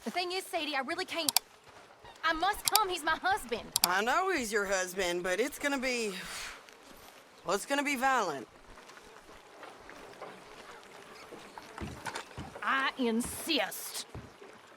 The thing is, Sadie, I really can't... I must come. He's my husband. I know he's your husband, but it's gonna be... Well, it's gonna be violent. I insist.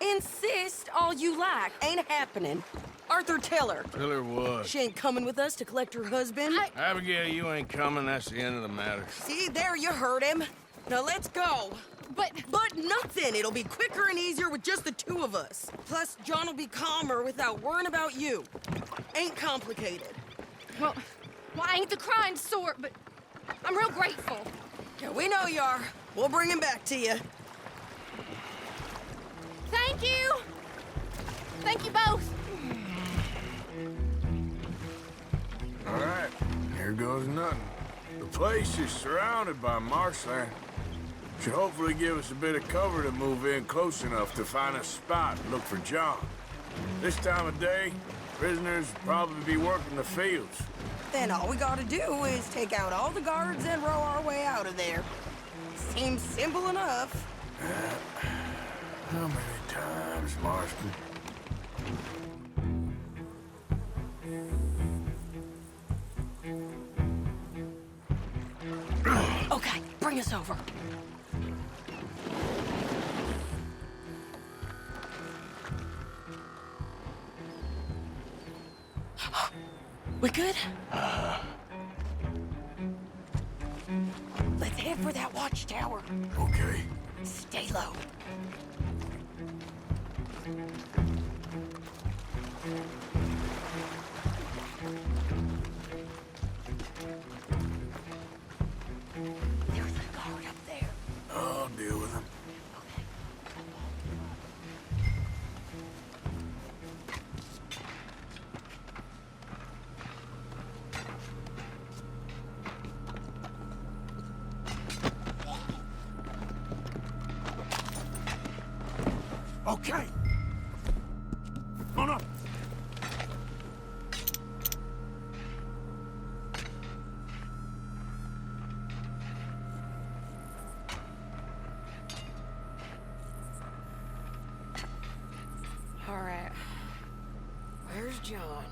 Insist all you like. Ain't happening. Arthur, tell her. Tell her what? She ain't coming with us to collect her husband. Abigail, you ain't coming. That's the end of the matter. See, there you heard him. Now let's go. But Nothing. It'll be quicker and easier with just the two of us. Plus, John will be calmer without worrying about you. Ain't complicated. Well, I ain't the crying sort, but I'm real grateful. Yeah, we know you are. We'll bring him back to you. Thank you. Thank you both. All right, here goes nothing. The place is surrounded by marshland. Should hopefully give us a bit of cover to move in close enough to find a spot and look for John. This time of day, prisoners will probably be working the fields. Then all we gotta do is take out all the guards and row our way out of there. Seems simple enough. How many times, Marston? Okay, bring us over. We good? Let's head for that watchtower. Okay. Stay low. There's a guard up there. I'll deal with him. Okay. On up. All right. Where's John?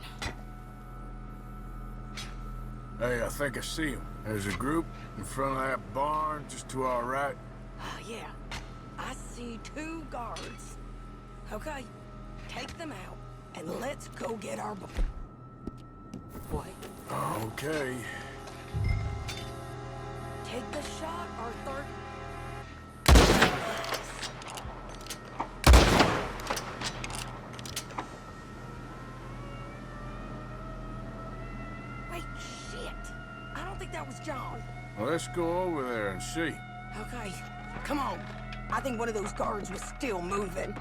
Hey, I think I see him. There's a group in front of that barn just to our right. Yeah. I see 2 guards. Okay, take them out, and let's go get our boy. What? Okay. Take the shot, Arthur. Wait, shit. I don't think that was John. Well, let's go over there and see. Okay, come on. I think one of those guards was still moving.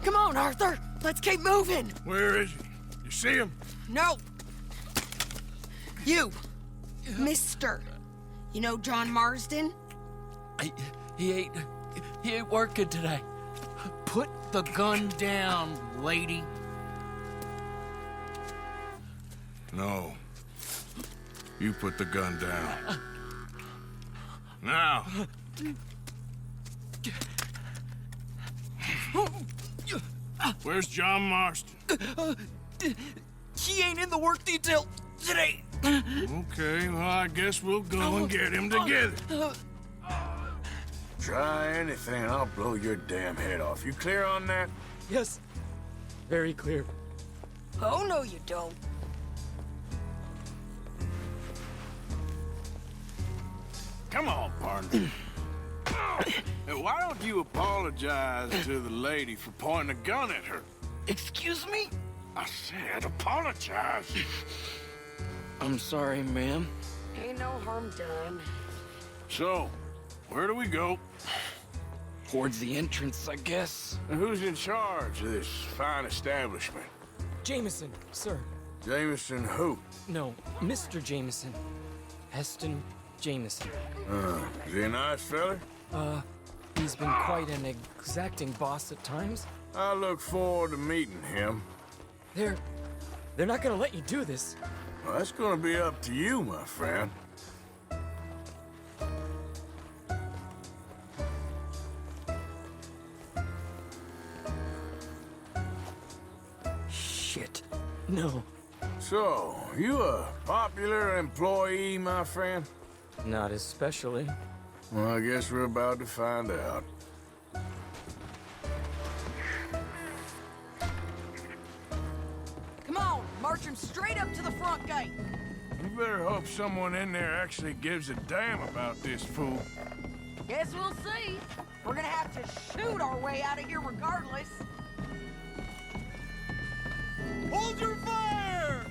Come on, Arthur. Let's keep moving. Where is he? You see him? No. You. Mister. You know John Marsden? He ain't working today. Put the gun down, lady. No. You put the gun down. Now. Where's John Marston? He ain't in the work detail today. Okay, well, I guess we'll go and get him together. Try anything, I'll blow your damn head off. You clear on that? Yes, very clear. Oh, no, you don't. Come on, partner. Hey, why don't you apologize to the lady for pointing a gun at her? Excuse me? I said apologize. I'm sorry, ma'am. Ain't no harm done. So, where do we go? Towards the entrance, I guess. And who's in charge of this fine establishment? Jameson, sir. Jameson who? No, Mr. Jameson. Heston Jameson. Is he a nice fella? He's been quite an exacting boss at times. I look forward to meeting him. They're not gonna let you do this. Well, that's gonna be up to you, my friend. Shit. No. So, you a popular employee, my friend? Not especially. Well, I guess we're about to find out. Come on, march him straight up to the front gate. You better hope someone in there actually gives a damn about this fool. Guess we'll see. We're gonna have to shoot our way out of here regardless. Hold your fire!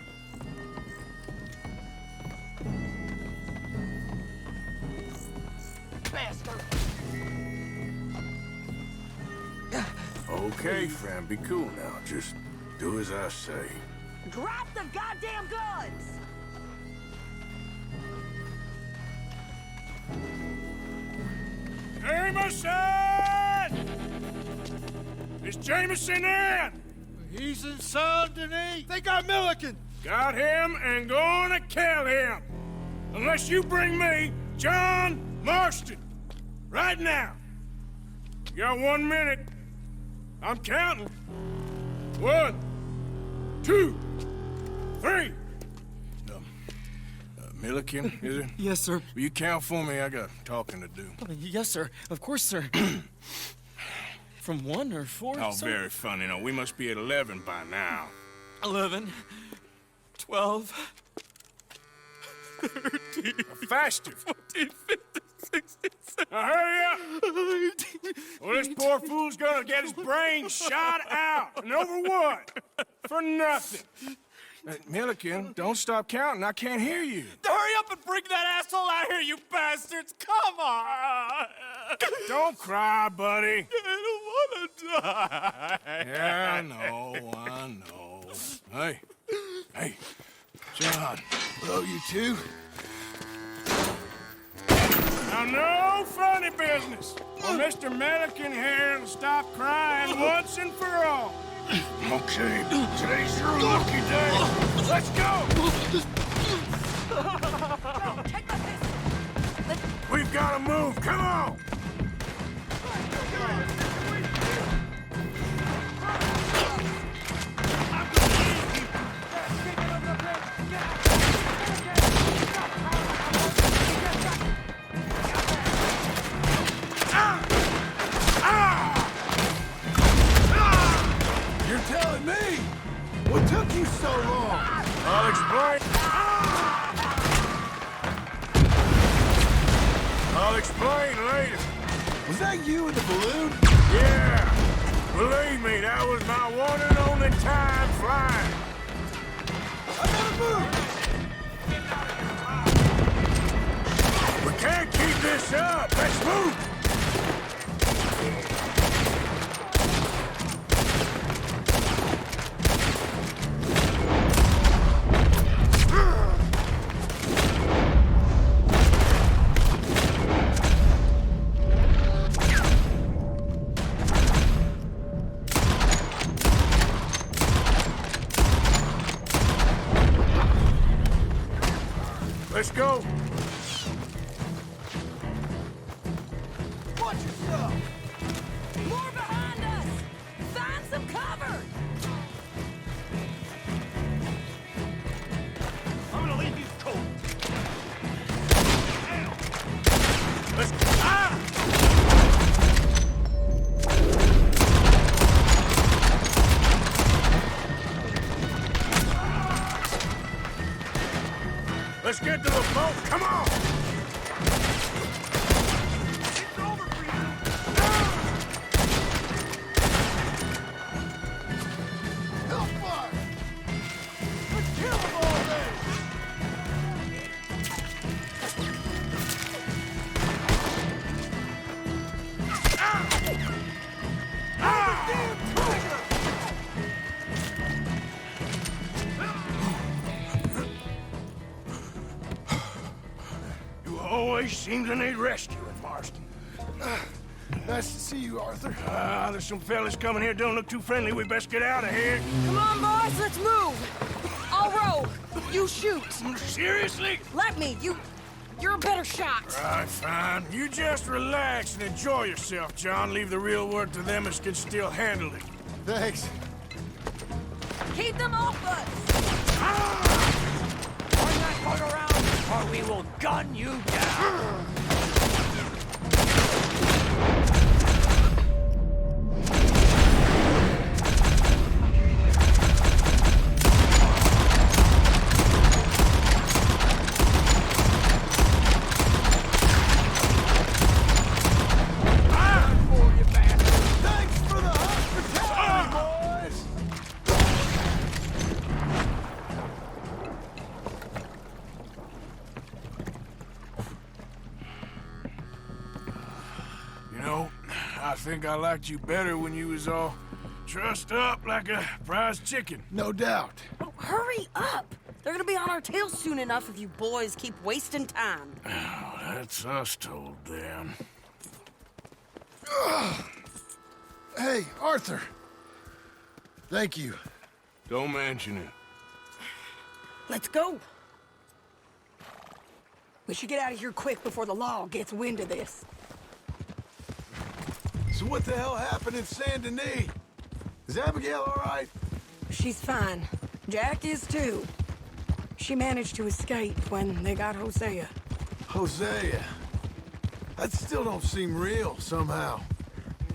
Bastard! Okay, friend, be cool now. Just do as I say. Drop the goddamn guns! Jameson! Is Jameson in? He's in Saint Denis. They got Milliken. Got him and gonna kill him. Unless you bring me John Marston. Right now. You got 1 minute. I'm counting. 1, 2, 3. Milliken, is it? Yes, sir. Will you count for me? I got talking to do. Yes, sir. Of course, sir. From 1 or 4? Oh, sir? very funny. No, we must be at 11 by now. 11, 12, 13, Faster. 14, 15, 16, 17. Now hurry up! Well, this poor fool's gonna get his brains shot out. And over what? For nothing. Milliken, don't stop counting. I can't hear you. Hurry up and bring that asshole out here, you bastards! Come on! Don't cry, buddy. I don't wanna die. Yeah, I know. Hey, John. Hello, you two. Now, no funny business. Or Mr. Milliken here will stop crying once and for all. Okay, today's your lucky day. Let's go! Go, take my pistol! We've got to move. Come on! You're telling me? What took you so long? I'll explain. I'll explain later. Was that you in the balloon? Yeah. Believe me, that was my one and only time flying. I gotta move! We can't keep this up. Let's move. Let's go. Watch yourself! More behind us! Find some cover! I'm gonna leave these cold. Let's. Let's get to the boat. Come on. It's over for you! Hellfire! Let's kill them already! Damn trigger! always seem to need rescuing, Marston. Nice to see you, Arthur. There's some fellas coming here. Don't look too friendly. We best get out of here. Come on, boys, let's move. I'll row. You shoot. Seriously? Let me. You're a better shot. All right, fine. You just relax and enjoy yourself, John. Leave the real work to them as can still handle it. Thanks. Keep them off us. Turn that boat around, or we will gun you down. Thanks for the hospitality, boys! You know, I think I liked you better when you was all trussed up like a prize chicken. No doubt. Oh, hurry up. They're gonna be on our tails soon enough if you boys keep wasting time. Oh, that's us told them. Hey, Arthur. Thank you. Don't mention it. Let's go. We should get out of here quick before the law gets wind of this. So what the hell happened in Saint Denis? Is Abigail all right? She's fine. Jack is too. She managed to escape when they got Hosea. Hosea. That still don't seem real, somehow.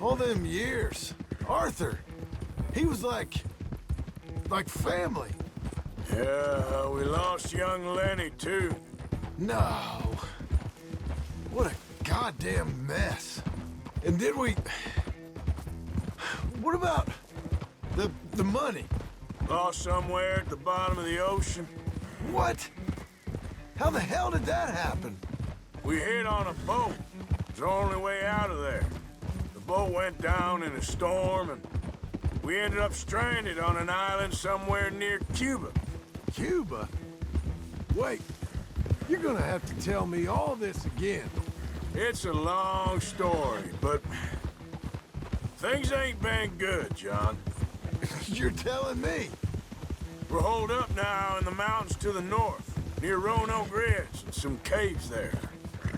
All them years. Arthur. He was like family. Yeah, we lost young Lenny, too. No. What a goddamn mess. And did we... What about the money? Lost somewhere at the bottom of the ocean. What? How the hell did that happen? We hit on a boat. It was the only way out of there. The boat went down in a storm, and we ended up stranded on an island somewhere near Cuba. Cuba? Wait, you're gonna have to tell me all this again. It's a long story, but things ain't been good, John. You're telling me? We're holed up now in the mountains to the north, near Roanoke Ridge and some caves there.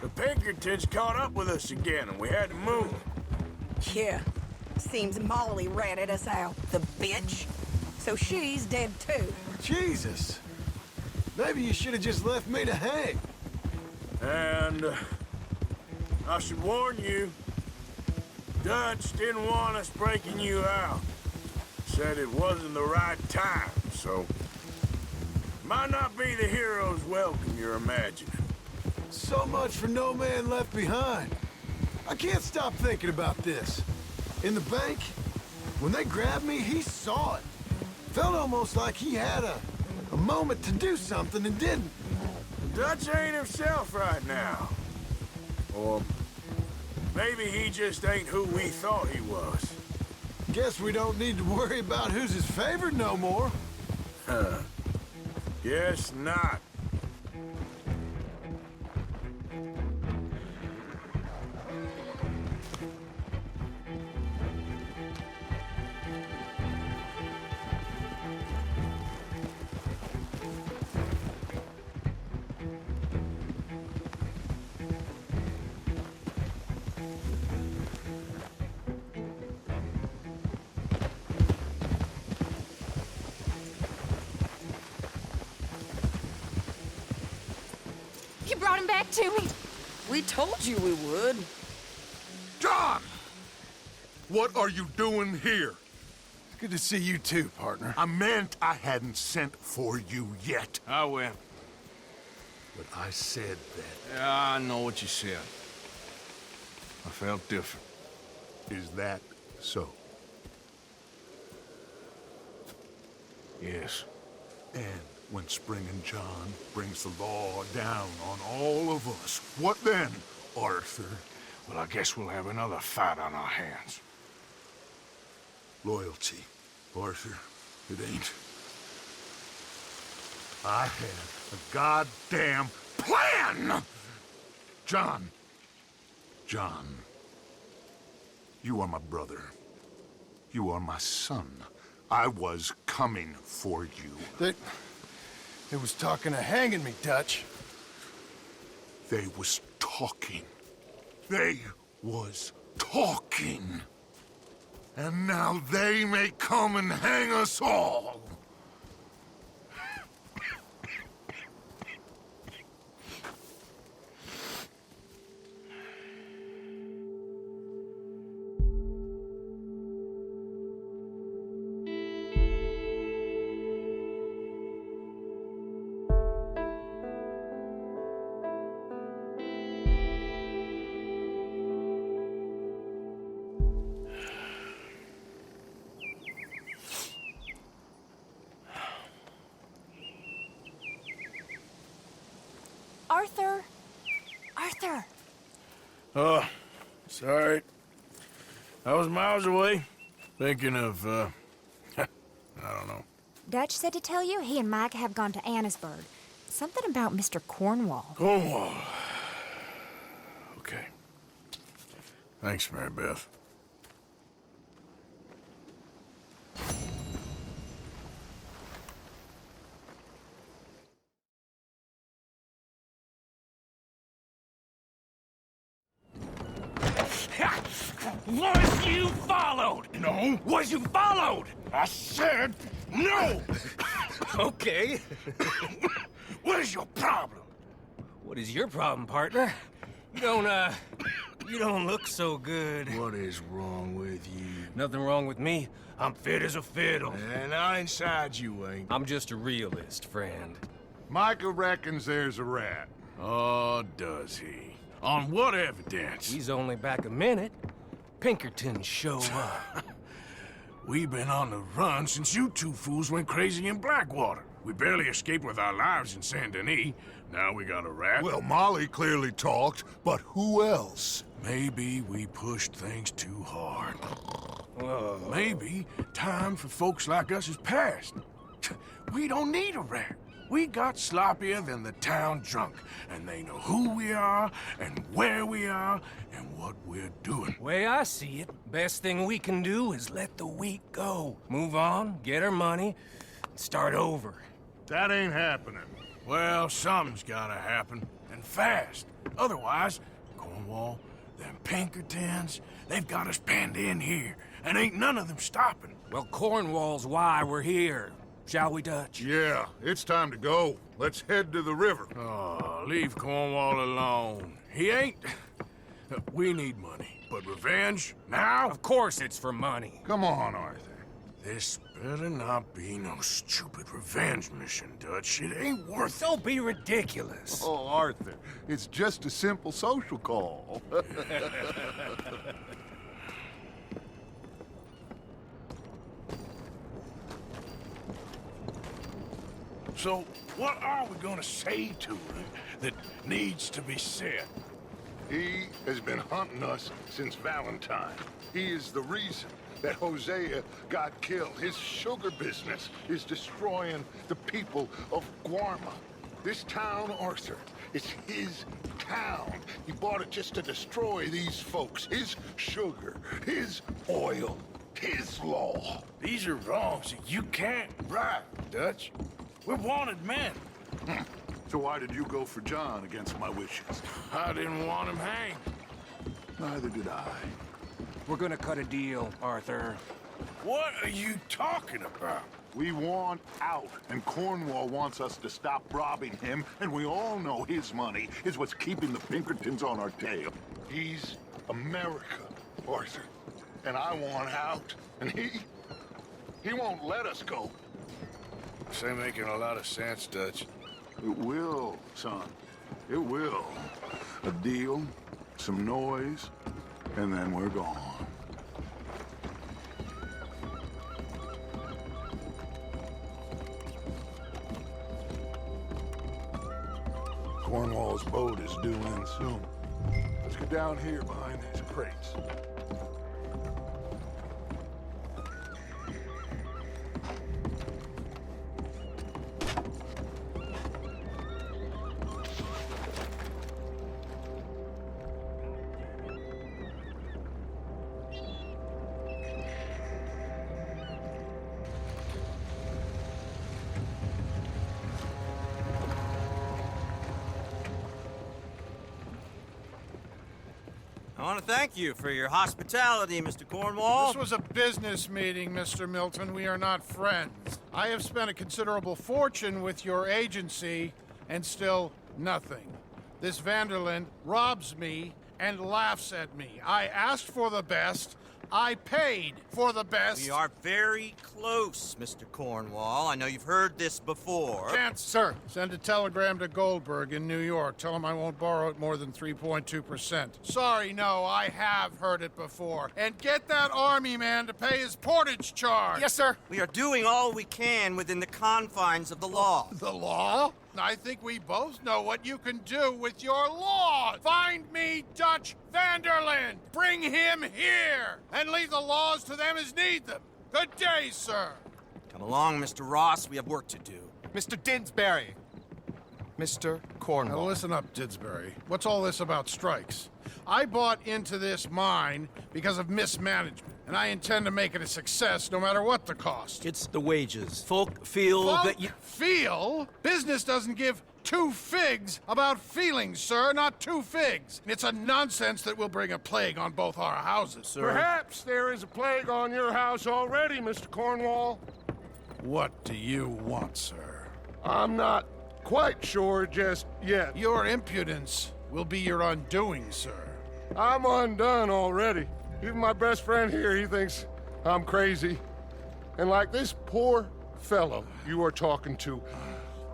The Pinkertons caught up with us again, and we had to move. Yeah. Seems Molly ratted us out, the bitch. So she's dead too. Jesus. Maybe you should have just left me to hang. And I should warn you, Dutch didn't want us breaking you out. Said it wasn't the right time, so might not be the hero's welcome you're imagining. So much for no man left behind. I can't stop thinking about this. In the bank, when they grabbed me, he saw it. Felt almost like he had a moment to do something and didn't. Dutch ain't himself right now. Or maybe he just ain't who we thought he was. Guess we don't need to worry about who's his favorite no more. Guess not. You brought him back to me. We told you we would. John! What are you doing here? It's good to see you too, partner. I meant I hadn't sent for you yet. I went. But I said that. Yeah, I know what you said. I felt different. Is that so? Yes. And when Spring and John brings the law down on all of us, what then, Arthur? Well, I guess we'll have another fight on our hands. Loyalty, Arthur, it ain't. I had a goddamn plan! John. John. You are my brother. You are my son. I was coming for you. They was talking of hanging me, Dutch. They was talking. They was talking. And now they may come and hang us all. Arthur! Arthur! Oh, sorry. I was miles away, thinking of, I don't know. Dutch said to tell you he and Mike have gone to Annisburg. Something about Mr. Cornwall. Cornwall. Okay. Thanks, Mary Beth. Was you followed? No. Was you followed? I said no. Okay. What is your problem? What is your problem, partner? You don't look so good. What is wrong with you? Nothing wrong with me. I'm fit as a fiddle. And not inside you ain't. I'm just a realist, friend. Micah reckons there's a rat. Oh, does he? On what evidence? He's only back a minute. Pinkerton show up. We've been on the run since you two fools went crazy in Blackwater. We barely escaped with our lives in Saint Denis. Now we got a rat. Well, Molly clearly talked, but who else? Maybe we pushed things too hard. Maybe time for folks like us is past. We don't need a rat. We got sloppier than the town drunk, and they know who we are, and where we are, and what we're doing. Way I see it, best thing we can do is let the week go. Move on, get our money, and start over. That ain't happening. Well, something's gotta happen, and fast. Otherwise, Cornwall, them Pinkertons, they've got us penned in here, and ain't none of them stopping. Well, Cornwall's why we're here. Shall we, Dutch? Yeah, it's time to go. Let's head to the river. Oh, leave Cornwall alone. He ain't... We need money, but revenge, now? Of course it's for money. Come on, Arthur. This better not be no stupid revenge mission, Dutch. It ain't worth it. Don't be ridiculous. Oh, Arthur, it's just a simple social call. So, what are we gonna say to him that needs to be said? He has been hunting us since Valentine. He is the reason that Hosea got killed. His sugar business is destroying the people of Guarma. This town, Arthur, it's his town. He bought it just to destroy these folks. His sugar, his oil, his law. These are wrongs that you can't right, Dutch. We're wanted men. So why did you go for John against my wishes? I didn't want him hanged. Neither did I. We're gonna cut a deal, Arthur. What are you talking about? We want out, and Cornwall wants us to stop robbing him, and we all know his money is what's keeping the Pinkertons on our tail. He's America, Arthur, and I want out, and he won't let us go. This ain't making a lot of sense, Dutch. It will, son. It will. A deal, some noise, and then we're gone. Cornwall's boat is due in soon. Let's get down here behind these crates. want to thank you for your hospitality, Mr. Cornwall. This was a business meeting, Mr. Milton. We are not friends. I have spent a considerable fortune with your agency, and still nothing. This Vanderlyn robs me and laughs at me. I asked for the best. I paid for the best. We are very close, Mr. Cornwall. I know you've heard this before. Chance, sir. Send a telegram to Goldberg in New York. Tell him I won't borrow it more than 3.2%. Sorry, no, I have heard it before. And get that army man to pay his portage charge. Yes, sir. We are doing all we can within the confines of the law. The law? I think we both know what you can do with your law. Find me Dutch Vanderlyn. Bring him here. And leave the laws to them as need them. Good day, sir. Come along, Mr. Ross. We have work to do. Mr. Didsbury. Mr. Cornwall. Now listen up, Didsbury. What's all this about strikes? I bought into this mine because of mismanagement, and I intend to make it a success no matter what the cost. It's the wages. Folk feel that you... Feel? Business doesn't give two figs about feelings, sir, not two figs. It's a nonsense that will bring a plague on both our houses, sir. Perhaps there is a plague on your house already, Mr. Cornwall. What do you want, sir? I'm not quite sure just yet. Your impudence will be your undoing, sir. I'm undone already. Even my best friend here, he thinks I'm crazy. And like this poor fellow you are talking to,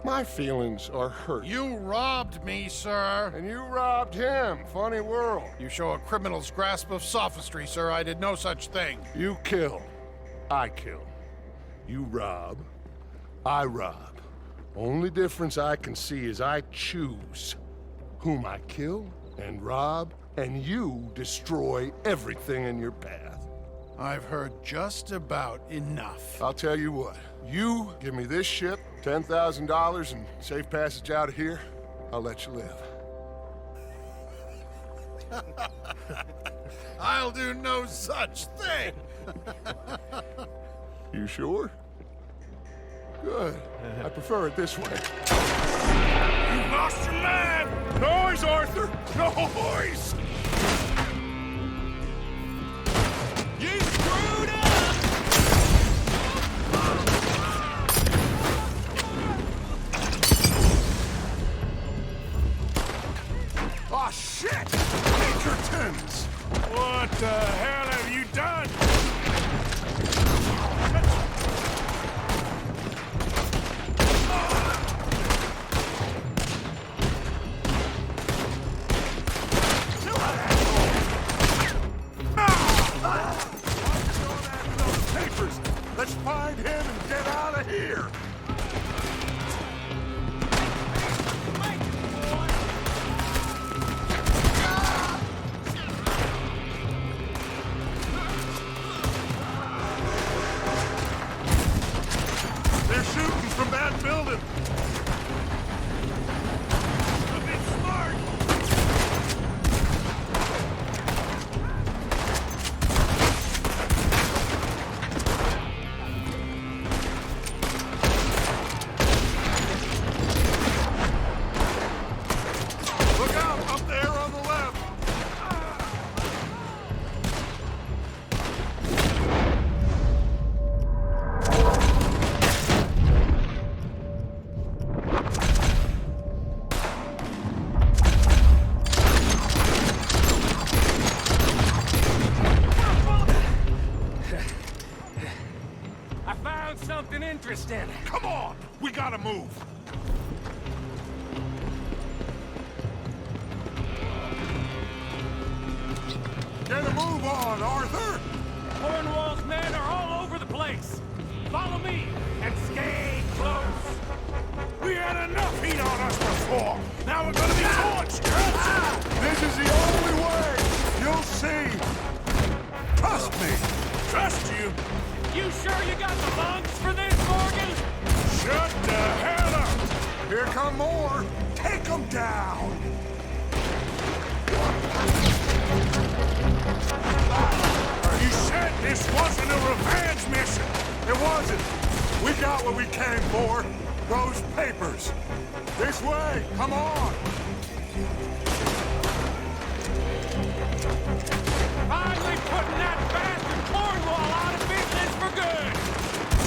my feelings are hurt. You robbed me, sir. And you robbed him. Funny world. You show a criminal's grasp of sophistry, sir. I did no such thing. You kill. I kill. You rob. I rob. Only difference I can see is I choose whom I kill and rob, and you destroy everything in your path. I've heard just about enough. I'll tell you what. You give me this ship, $10,000, and safe passage out of here, I'll let you live. I'll do no such thing. You sure? Good. I prefer it this way. You lost your man! Noise, Arthur! Noise! You screwed up! Oh, shit! Pinkertons! What the hell have you done? Let's find him and get out of here! They're shooting from that building! A bit smart! Look out! Up there on the left! I found something interesting. Come on! We gotta move! Get a move on, Arthur! Cornwall's men are all over the place. Follow me and stay close. We had enough heat on us before! Now we're gonna be torched! This is the only way! You'll see! Trust me! Trust you? You sure you got the lungs for this, Morgan? Shut the hell up! Here come more! Take them down! You said this wasn't a revenge mission! It wasn't! We got what we came for! Those papers! This way! Come on! Finally putting that bastard Cornwall out of business for good!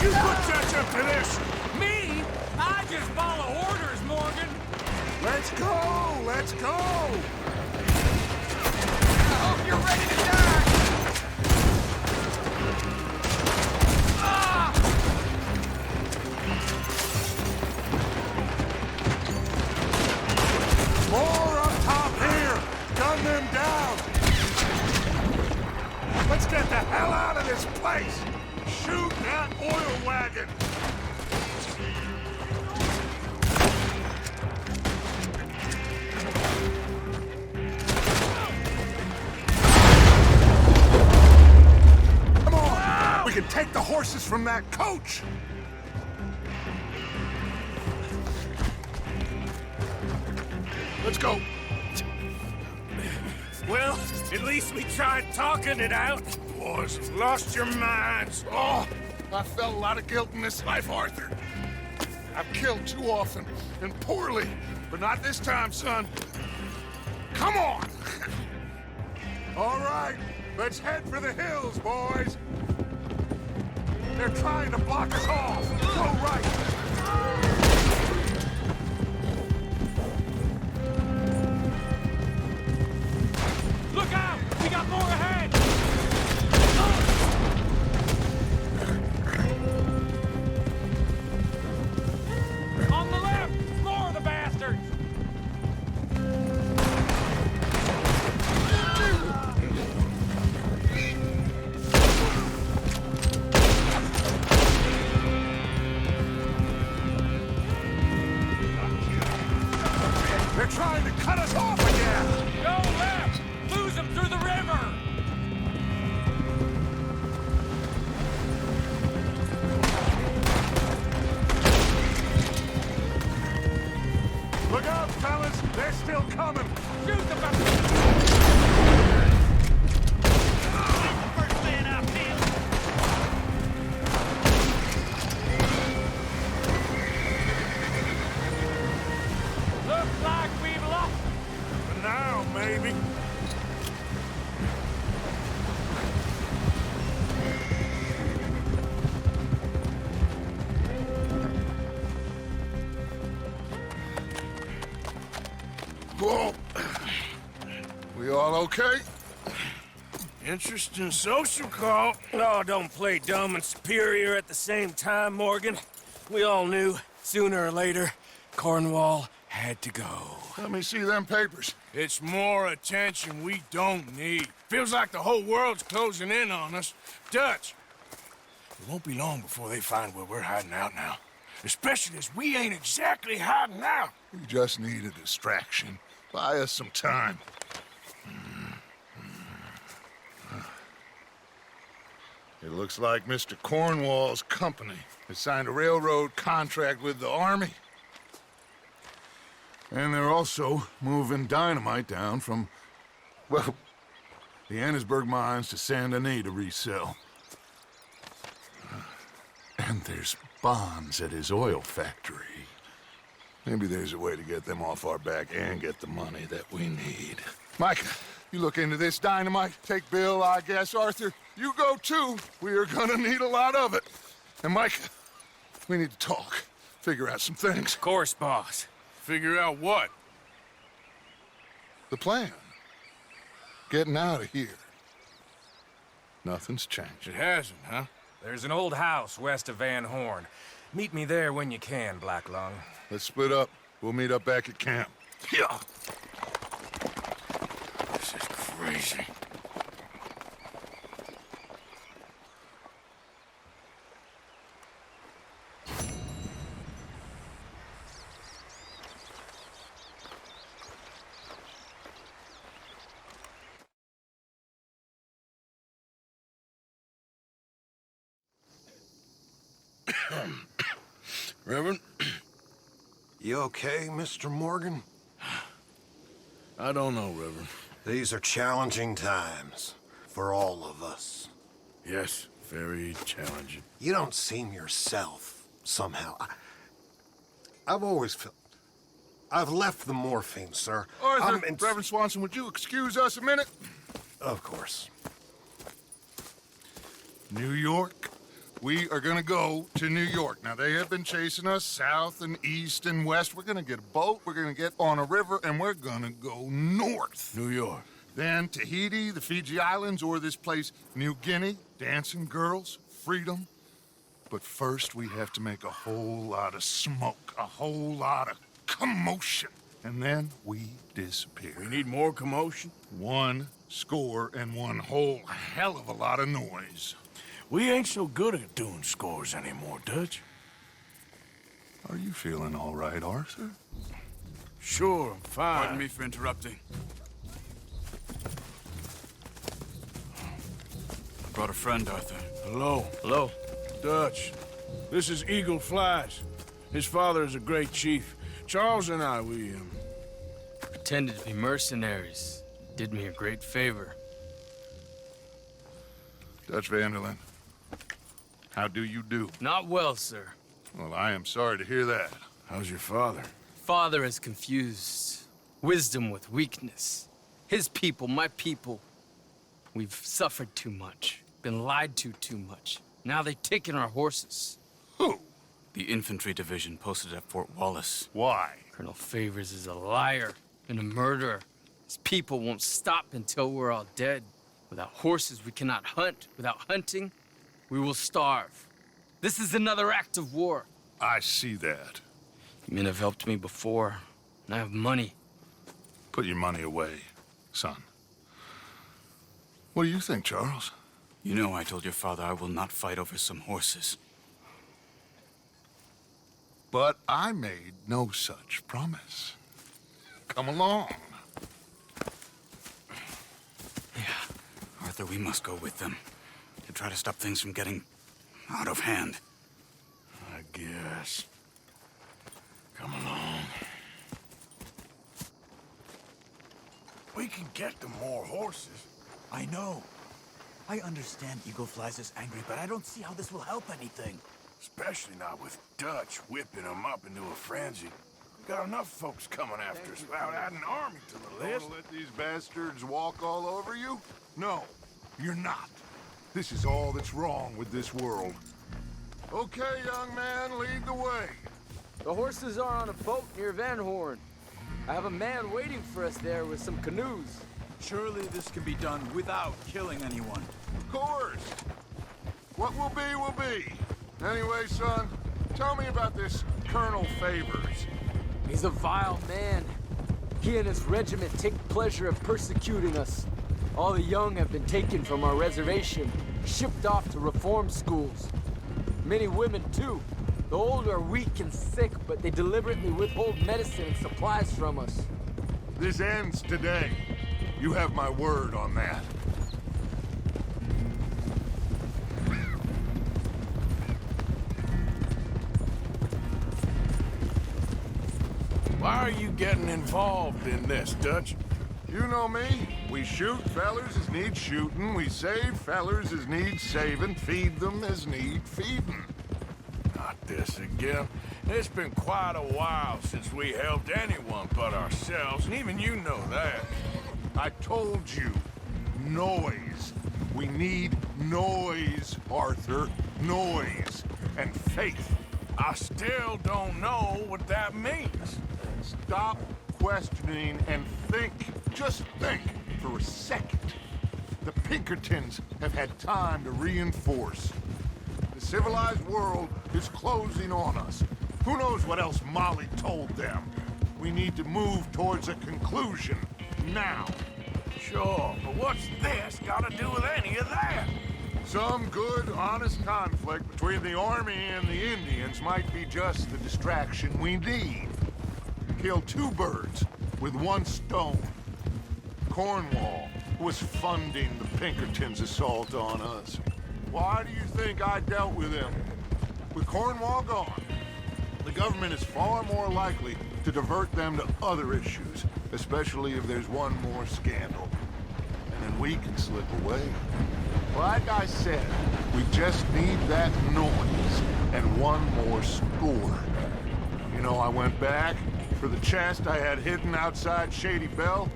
You put Dutch up to this! Me? I just follow orders, Morgan! Let's go! Let's go! I hope you're ready to die! Ah! More up top here! Gun them down! Let's get the hell out of this place! Shoot that oil wagon! Come on! We can take the horses from that coach! Let's go. Well, at least we tried talking it out. Boys have lost your minds. Oh, I felt a lot of guilt in this life, Arthur. I've killed too often and poorly, but not this time, son. Come on! All right, let's head for the hills, boys. They're trying to block us off. Go right. Look out! We got more ahead! On the left! More of the bastards! They're trying to cut us off again. Go left! Lose them through the river! Look out, fellas! They're still coming! Shoot the bastard! First man out, Neil! Looks like we've lost. For now, maybe. Whoa. We all okay? Interesting social call. Oh, don't play dumb and superior at the same time, Morgan. We all knew, sooner or later, Cornwall had to go. Let me see them papers. It's more attention we don't need. Feels like the whole world's closing in on us. Dutch, it won't be long before they find where we're hiding out now. Especially as we ain't exactly hiding out. We just need a distraction. Buy us some time. It looks like Mr. Cornwall's company has signed a railroad contract with the Army. And they're also moving dynamite down from, well, the Annesburg mines to Saint Denis to resell. And there's bonds at his oil factory. Maybe there's a way to get them off our back and get the money that we need. Mike, you look into this dynamite. Take Bill, I guess. Arthur, you go too. We are gonna need a lot of it. And Mike, we need to talk. Figure out some things. Of course, boss. Figure out what? The plan. Getting out of here. Nothing's changed. It hasn't, huh? There's an old house west of Van Horn. Meet me there when you can, Black Lung. Let's split up. We'll meet up back at camp. Yeah. This is crazy. Reverend? You okay, Mr. Morgan? I don't know, Reverend. These are challenging times for all of us. Yes, very challenging. You don't seem yourself, somehow. I've always I've left the morphine, sir. Arthur, Reverend Swanson, would you excuse us a minute? Of course. New York. We are gonna go to New York. Now, they have been chasing us south and east and west. We're gonna get a boat, we're gonna get on a river, and we're gonna go north. New York. Then Tahiti, the Fiji Islands, or this place, New Guinea, dancing girls, freedom. But first, we have to make a whole lot of smoke, a whole lot of commotion. And then we disappear. We need more commotion? 1 score and 1 whole hell of a lot of noise. We ain't so good at doing scores anymore, Dutch. Are you feeling all right, Arthur? Sure, I'm fine. Pardon me for interrupting. I brought a friend, Arthur. Hello. Hello. Dutch. This is Eagle Flies. His father is a great chief. Charles and I, we Pretended to be mercenaries. Did me a great favor. Dutch Vanderlyn, how do you do? Not well, sir. Well, I am sorry to hear that. How's your father? Father has confused wisdom with weakness. His people, my people. We've suffered too much. Been lied to too much. Now they've taken our horses. Who? The infantry division posted at Fort Wallace. Why? Colonel Favors is a liar and a murderer. His people won't stop until we're all dead. Without horses, we cannot hunt. Without hunting, we will starve. This is another act of war. I see that. You men have helped me before, and I have money. Put your money away, son. What do you think, Charles? You know I told your father I will not fight over some horses. But I made no such promise. Come along. Arthur, we must go with them to try to stop things from getting out of hand. I guess. Come along. We can get them more horses. I know. I understand Eagle Flies is angry, but I don't see how this will help anything. Especially not with Dutch whipping them up into a frenzy. We got enough folks coming after us without adding an army to the list. Gonna let these bastards walk all over you? No, you're not. This is all that's wrong with this world. Okay, young man, lead the way. The horses are on a boat near Van Horn. I have a man waiting for us there with some canoes. Surely this can be done without killing anyone. Of course. What will be. Anyway, son, tell me about this Colonel Favors. He's a vile man. He and his regiment take pleasure of persecuting us. All the young have been taken from our reservation, shipped off to reform schools. Many women, too. The old are weak and sick, but they deliberately withhold medicine and supplies from us. This ends today. You have my word on that. Why are you getting involved in this, Dutch? You know me. We shoot fellers as need shooting. We save fellers as need saving. Feed them as need feeding. Not this again. It's been quite a while since we helped anyone but ourselves, and even you know that. I told you. Noise. We need noise, Arthur. Noise. And faith. I still don't know what that means. Stop questioning and think. Just think for a second. The Pinkertons have had time to reinforce. The civilized world is closing on us. Who knows what else Molly told them? We need to move towards a conclusion now. Sure, but what's this got to do with any of that? Some good, honest conflict between the army and the Indians might be just the distraction we need. Kill 2 birds with 1 stone. Cornwall was funding the Pinkertons' assault on us. Why do you think I dealt with him? With Cornwall gone, the government is far more likely to divert them to other issues, especially if there's one more scandal. And then we can slip away. Like I said, we just need that noise and 1 more score. You know, I went back, for the chest I had hidden outside Shady Belle.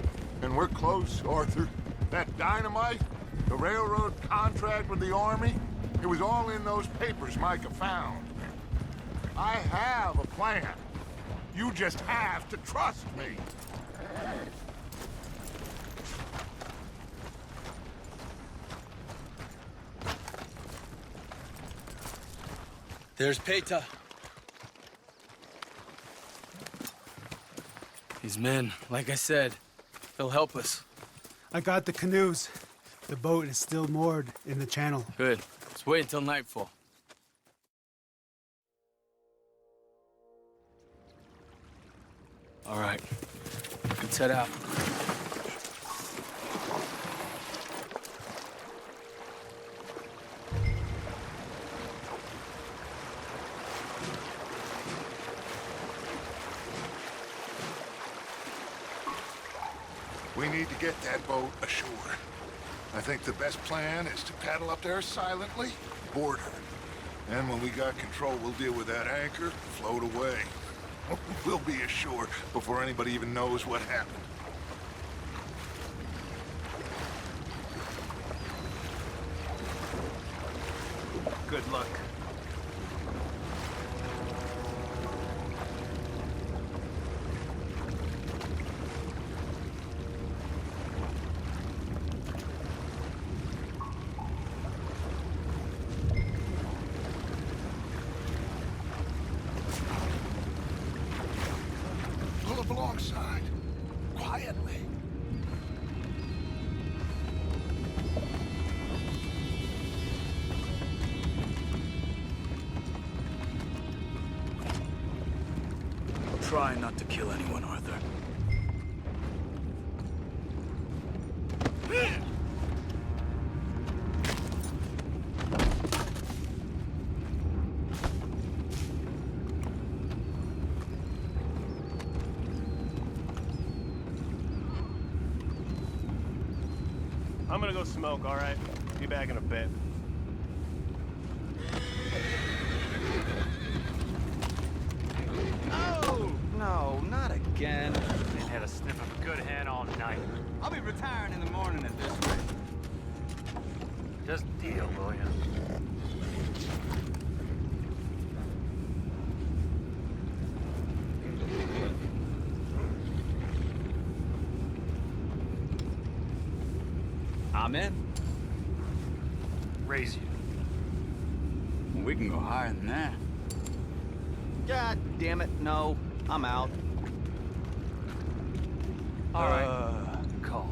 And we're close, Arthur. That dynamite, the railroad contract with the Army, it was all in those papers Micah found. I have a plan. You just have to trust me. There's Peta. These men, like I said, they'll help us. I got the canoes. The boat is still moored in the channel. Good. Let's wait until nightfall. All right. Let's head out. We need to get that boat ashore. I think the best plan is to paddle up there silently, board her. Then when we got control, we'll deal with that anchor, float away. We'll be ashore before anybody even knows what happened. Good luck. Pull up alongside, quietly. Try not to kill anyone, Arthur. I'm gonna go smoke, all right? Be back in a bit. Oh, no, not again. Ain't had a sniff of a good hand all night. I'll be retiring in the morning at this rate. Just deal, will ya? I'm in. Raise you. We can go higher than that. God damn it, no. I'm out. All right. Call.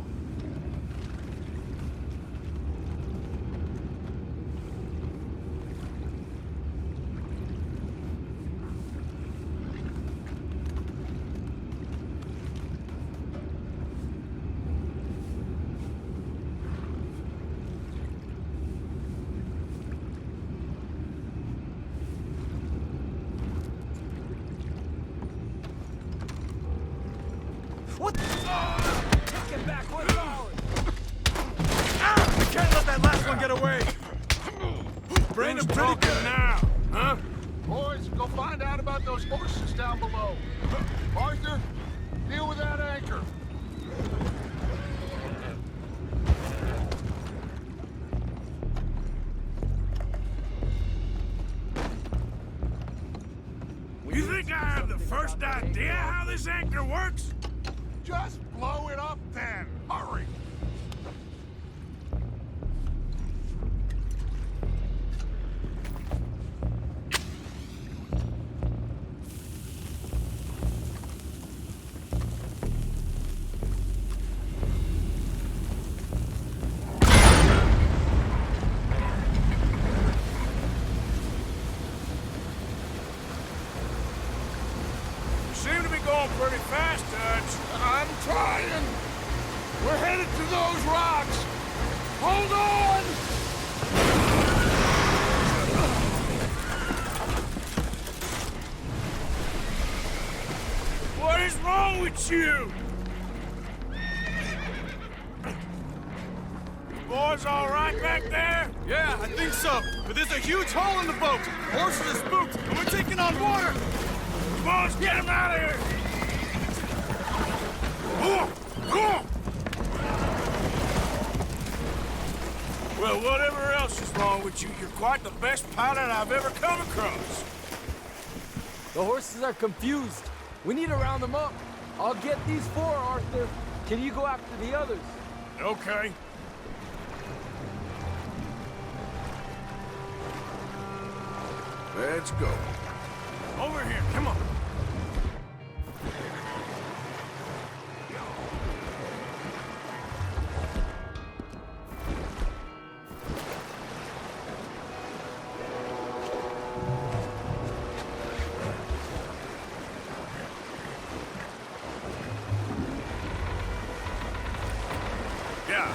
What? Get back, we're forward. We can't let that last one get away. Bring them pretty good now, huh? Boys, go find out about those horses down below. Arthur, deal with that anchor. You think I have the first idea how this anchor works? Just blow it up then. Hurry. Seem to be going pretty fast, Dutch. I'm trying. We're headed to those rocks. Hold on! What is wrong with you? Boys all right back there? Yeah, I think so. But there's a huge hole in the boat. Horses are spooked, and we're taking on water. Come on, let's get him out of here. wrong with you? You're quite the best pilot I've ever come across. The horses are confused. We need to round them up. I'll get these 4, Arthur. Can you go after the others? Okay. Let's go. Over here, come on. Yeah.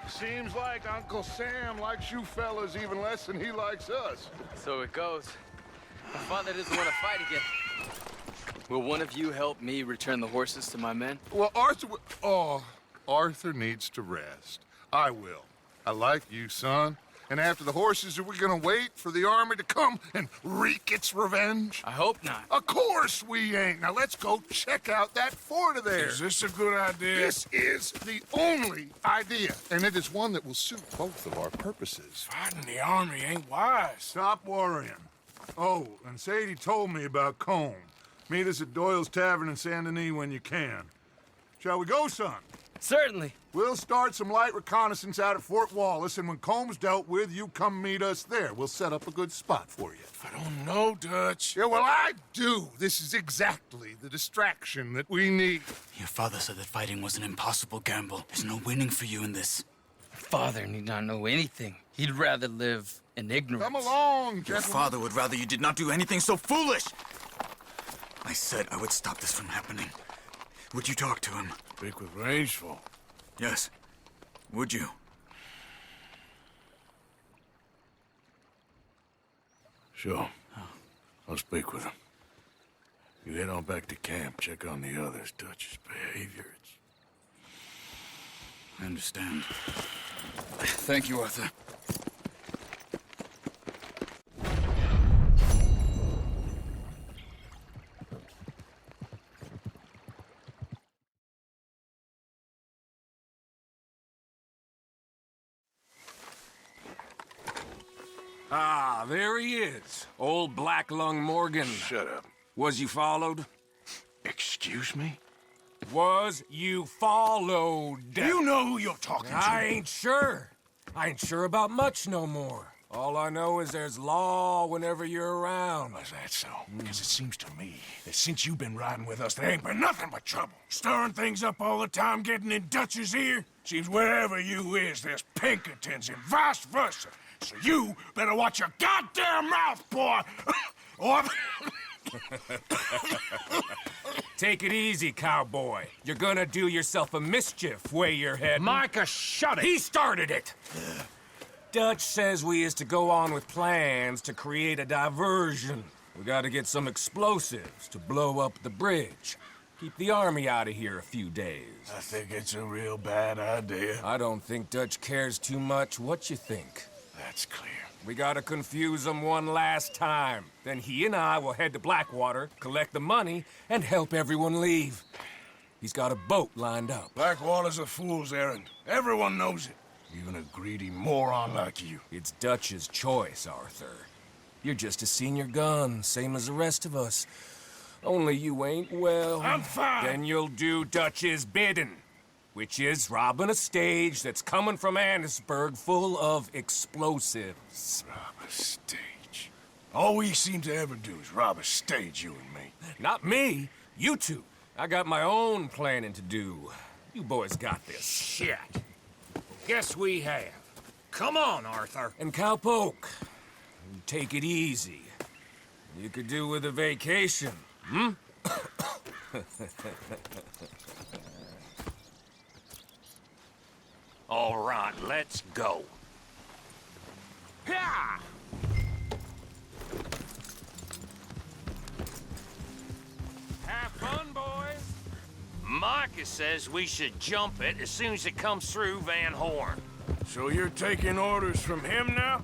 Seems like Uncle Sam likes you fellas even less than he likes us. So it goes. My father doesn't want to fight again. Will one of you help me return the horses to my men? Well, Arthur... Oh, Arthur needs to rest. I will. I like you, son. And after the horses, are we gonna wait for the army to come and wreak its revenge? I hope not. Of course we ain't. Now let's go check out that fort of theirs. Is this a good idea? This is the only idea, and it is one that will suit both of our purposes. Fighting the army ain't wise. Stop worrying. Oh, and Sadie told me about Combe. Meet us at Doyle's Tavern in Saint Denis when you can. Shall we go, son? Certainly. We'll start some light reconnaissance out at Fort Wallace, and when Combs dealt with, you come meet us there. We'll set up a good spot for you. I don't know, Dutch. Yeah, well, I do. This is exactly the distraction that we need. Your father said that fighting was an impossible gamble. There's no winning for you in this. Father need not know anything. He'd rather live in ignorance. Come along, Your gentlemen. father would rather you did not do anything so foolish. I said I would stop this from happening. Would you talk to him? Speak with Rangeful. Yes. Would you? Sure. I'll speak with him. You head on back to camp, check on the others. Dutch's behavior, I understand. Thank you, Arthur. Ah, there he is. Old Black Lung Morgan. Shut up. Was you followed? Excuse me? Was you followed? You know who you're talking to. I ain't sure. I ain't sure about much no more. All I know is there's law whenever you're around. Is that so? Because it seems to me that since you've been riding with us, there ain't been nothing but trouble. Stirring things up all the time, getting in Dutch's ear. Seems wherever you is, there's Pinkertons and vice versa. So you better watch your goddamn mouth, boy! Or... Take it easy, cowboy. You're gonna do yourself a mischief way you're heading. Micah, shut it! He started it! Dutch says we is to go on with plans to create a diversion. We gotta get some explosives to blow up the bridge. Keep the army out of here a few days. I think it's a real bad idea. I don't think Dutch cares too much what you think. That's clear. We gotta confuse him one last time. Then he and I will head to Blackwater, collect the money, and help everyone leave. He's got a boat lined up. Blackwater's a fool's errand. Everyone knows it. Even a greedy moron like you. It's Dutch's choice, Arthur. You're just a senior gun, same as the rest of us. Only you ain't well. I'm fine. Then you'll do Dutch's bidding, which is robbing a stage that's coming from Annisburg full of explosives. Rob a stage. All we seem to ever do is rob a stage, you and me. Not me, you two. I got my own planning to do. You boys got this. Shit. Guess we have. Come on, Arthur. And Cowpoke, take it easy. You could do with a vacation, hmm? All right, let's go. Yeah! Have fun, boys. Micah says we should jump it as soon as it comes through Van Horn. So you're taking orders from him now?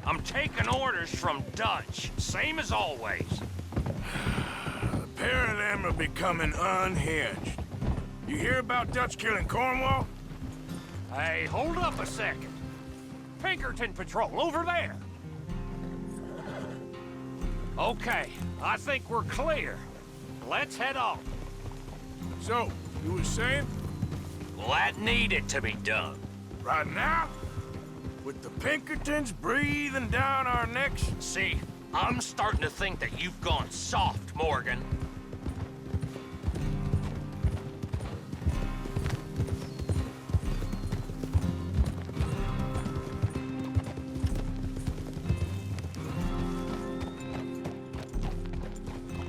I'm taking orders from Dutch, same as always. The pair of them are becoming unhinged. You hear about Dutch killing Cornwall? Hey, hold up a second. Pinkerton Patrol, over there. Okay, I think we're clear. Let's head off. So, you were saying? Well, that needed to be done. Right now? With the Pinkertons breathing down our necks? See, I'm starting to think that you've gone soft, Morgan.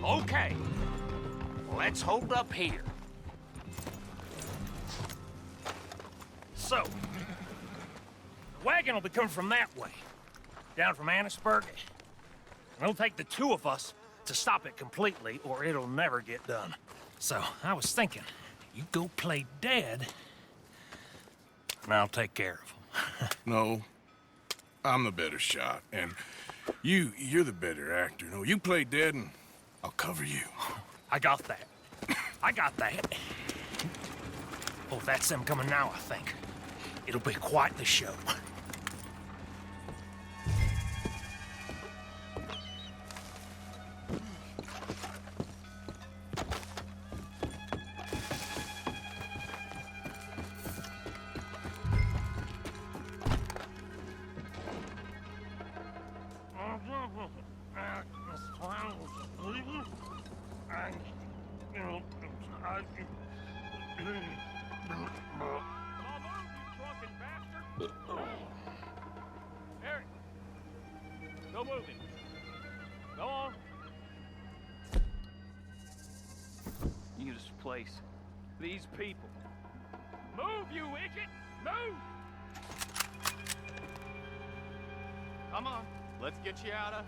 Okay, let's hold up here. So, the wagon will be coming from that way, down from Annisburg. And it'll take the two of us to stop it completely, or it'll never get done. So, I was thinking, you go play dead, and I'll take care of them. No, I'm the better shot, and you're the better actor. No, you play dead, and I'll cover you. I got that. I got that. Oh, that's them coming now, I think. It'll be quite the show. Harry, no moving. Go on. You can displace these people. Move, you idiot! Move! Come on, let's get you out of...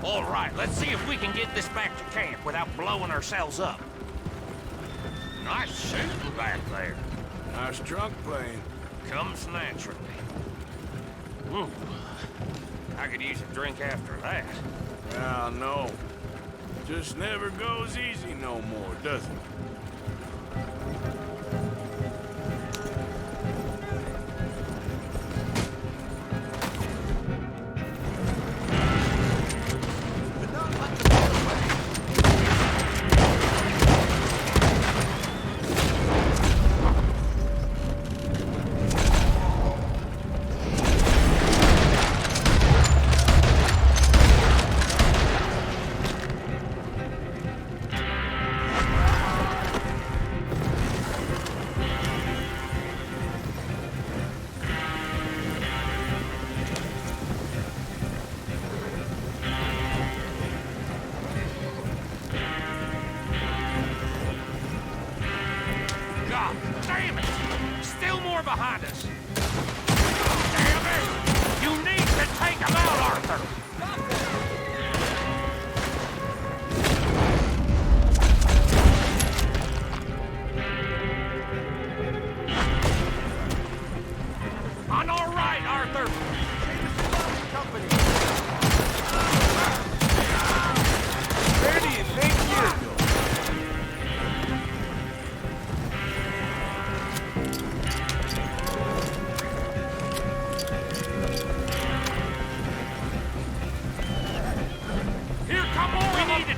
All right, let's see if we can get this back to camp without blowing ourselves up. Nice shooting back there. Nice drunk playing. Comes naturally. Ooh, I could use a drink after that. Well, no. Just never goes easy no more, does it? God damn it! Still more behind us. Damn it! You need to take him out, Arthur!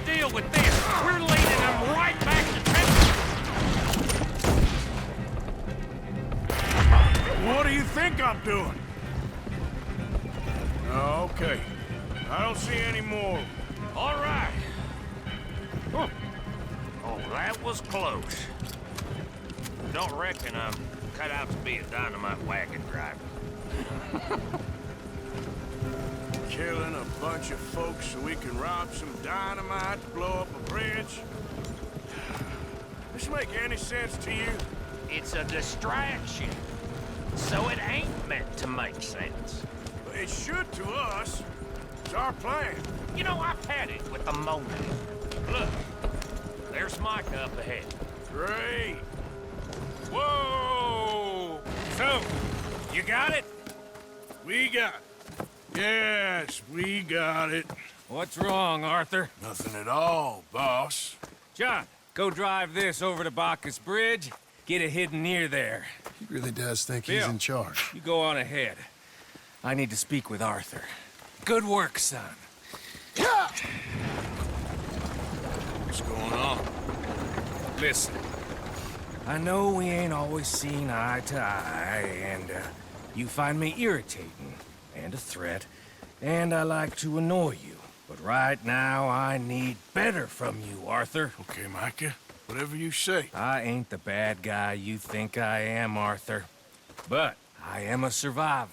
deal with this. We're leading them right back to town. What do you think I'm doing? Okay. I don't see any more. All right. Huh. Oh, that was close. Don't reckon I'm cut out to be a dynamite wagon driver. Killing a bunch of folks so we can rob some dynamite to blow up a bridge? This make any sense to you? It's a distraction, so it ain't meant to make sense. It should to us. It's our plan. You know, I've had it with the moment. Look, there's Micah up ahead. Great. Whoa! So, you got it? We got it. Yes, we got it. What's wrong, Arthur? Nothing at all, boss. John, go drive this over to Bacchus Bridge. Get it hidden near there. He really does think he's in charge. You go on ahead. I need to speak with Arthur. Good work, son. What's going on? Listen, I know we ain't always seen eye to eye, and you find me irritating and a threat, and I like to annoy you. But right now, I need better from you, Arthur. Okay, Micah. Whatever you say. I ain't the bad guy you think I am, Arthur. But I am a survivor.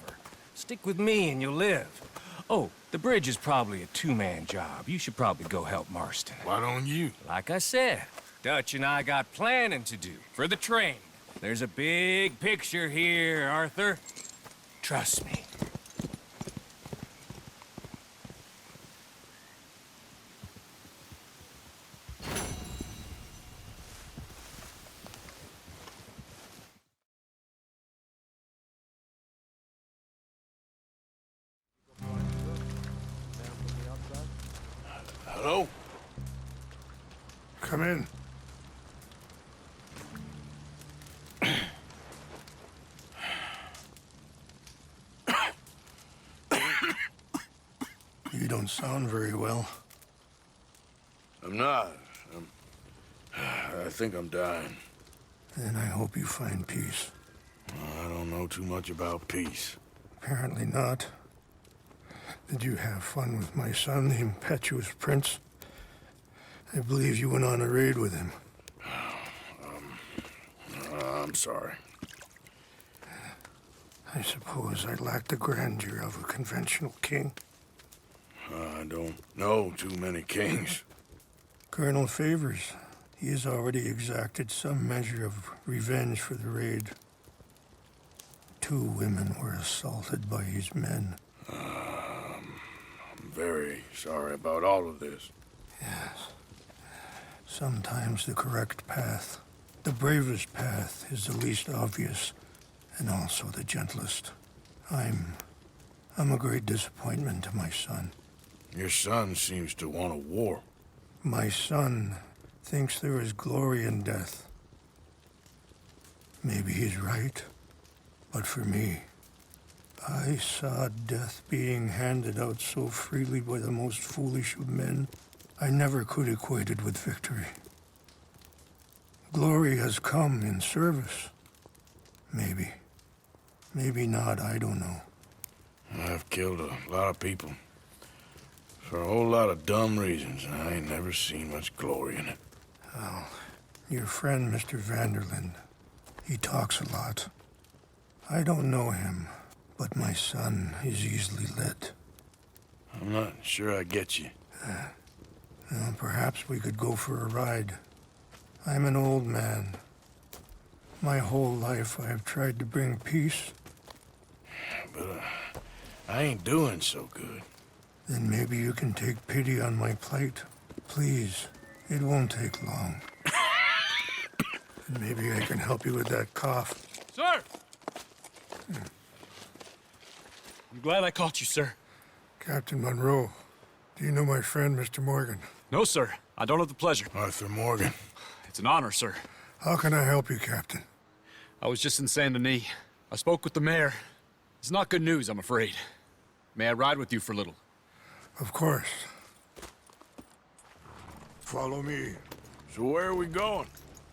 Stick with me and you'll live. Oh, the bridge is probably a two-man job. You should probably go help Marston. Why don't you? Like I said, Dutch and I got planning to do for the train. There's a big picture here, Arthur. Trust me. Hello? Come in. You don't sound very well. I'm not. I think I'm dying. Then I hope you find peace. I don't know too much about peace. Apparently not. Did you have fun with my son, the impetuous prince? I believe you went on a raid with him. I'm sorry. I suppose I lack the grandeur of a conventional king. I don't know too many kings. Colonel Favors, he has already exacted some measure of revenge for the raid. 2 women were assaulted by his men. I'm very sorry about all of this. Yes. Sometimes the correct path, the bravest path, is the least obvious, and also the gentlest. I'm a great disappointment to my son. Your son seems to want a war. My son thinks there is glory in death. Maybe he's right, but for me, I saw death being handed out so freely by the most foolish of men, I never could equate it with victory. Glory has come in service. Maybe. Maybe not, I don't know. I've killed a lot of people. For a whole lot of dumb reasons, and I ain't never seen much glory in it. Well, your friend, Mr. Vanderlinde, he talks a lot. I don't know him, but my son is easily led. I'm not sure I get you. Well, perhaps we could go for a ride. I'm an old man. My whole life I have tried to bring peace. But I ain't doing so good. Then maybe you can take pity on my plight. Please, it won't take long. And maybe I can help you with that cough. Sir! I'm glad I caught you, sir. Captain Monroe, do you know my friend, Mr. Morgan? No, sir. I don't have the pleasure. Arthur Morgan. It's an honor, sir. How can I help you, Captain? I was just in Saint Denis. I spoke with the mayor. It's not good news, I'm afraid. May I ride with you for a little? Of course. Follow me. So where are we going?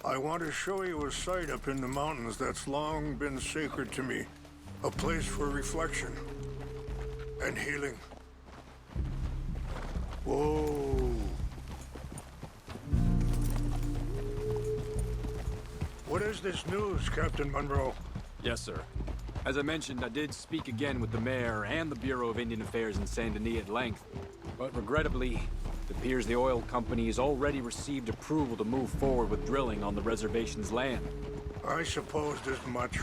I want to show you a site up in the mountains that's long been sacred to me. A place for reflection and healing. Whoa. What is this news, Captain Monroe? Yes, sir. As I mentioned, I did speak again with the mayor and the Bureau of Indian Affairs in Saint Denis at length. But regrettably, it appears the oil company has already received approval to move forward with drilling on the reservation's land. I supposed as much.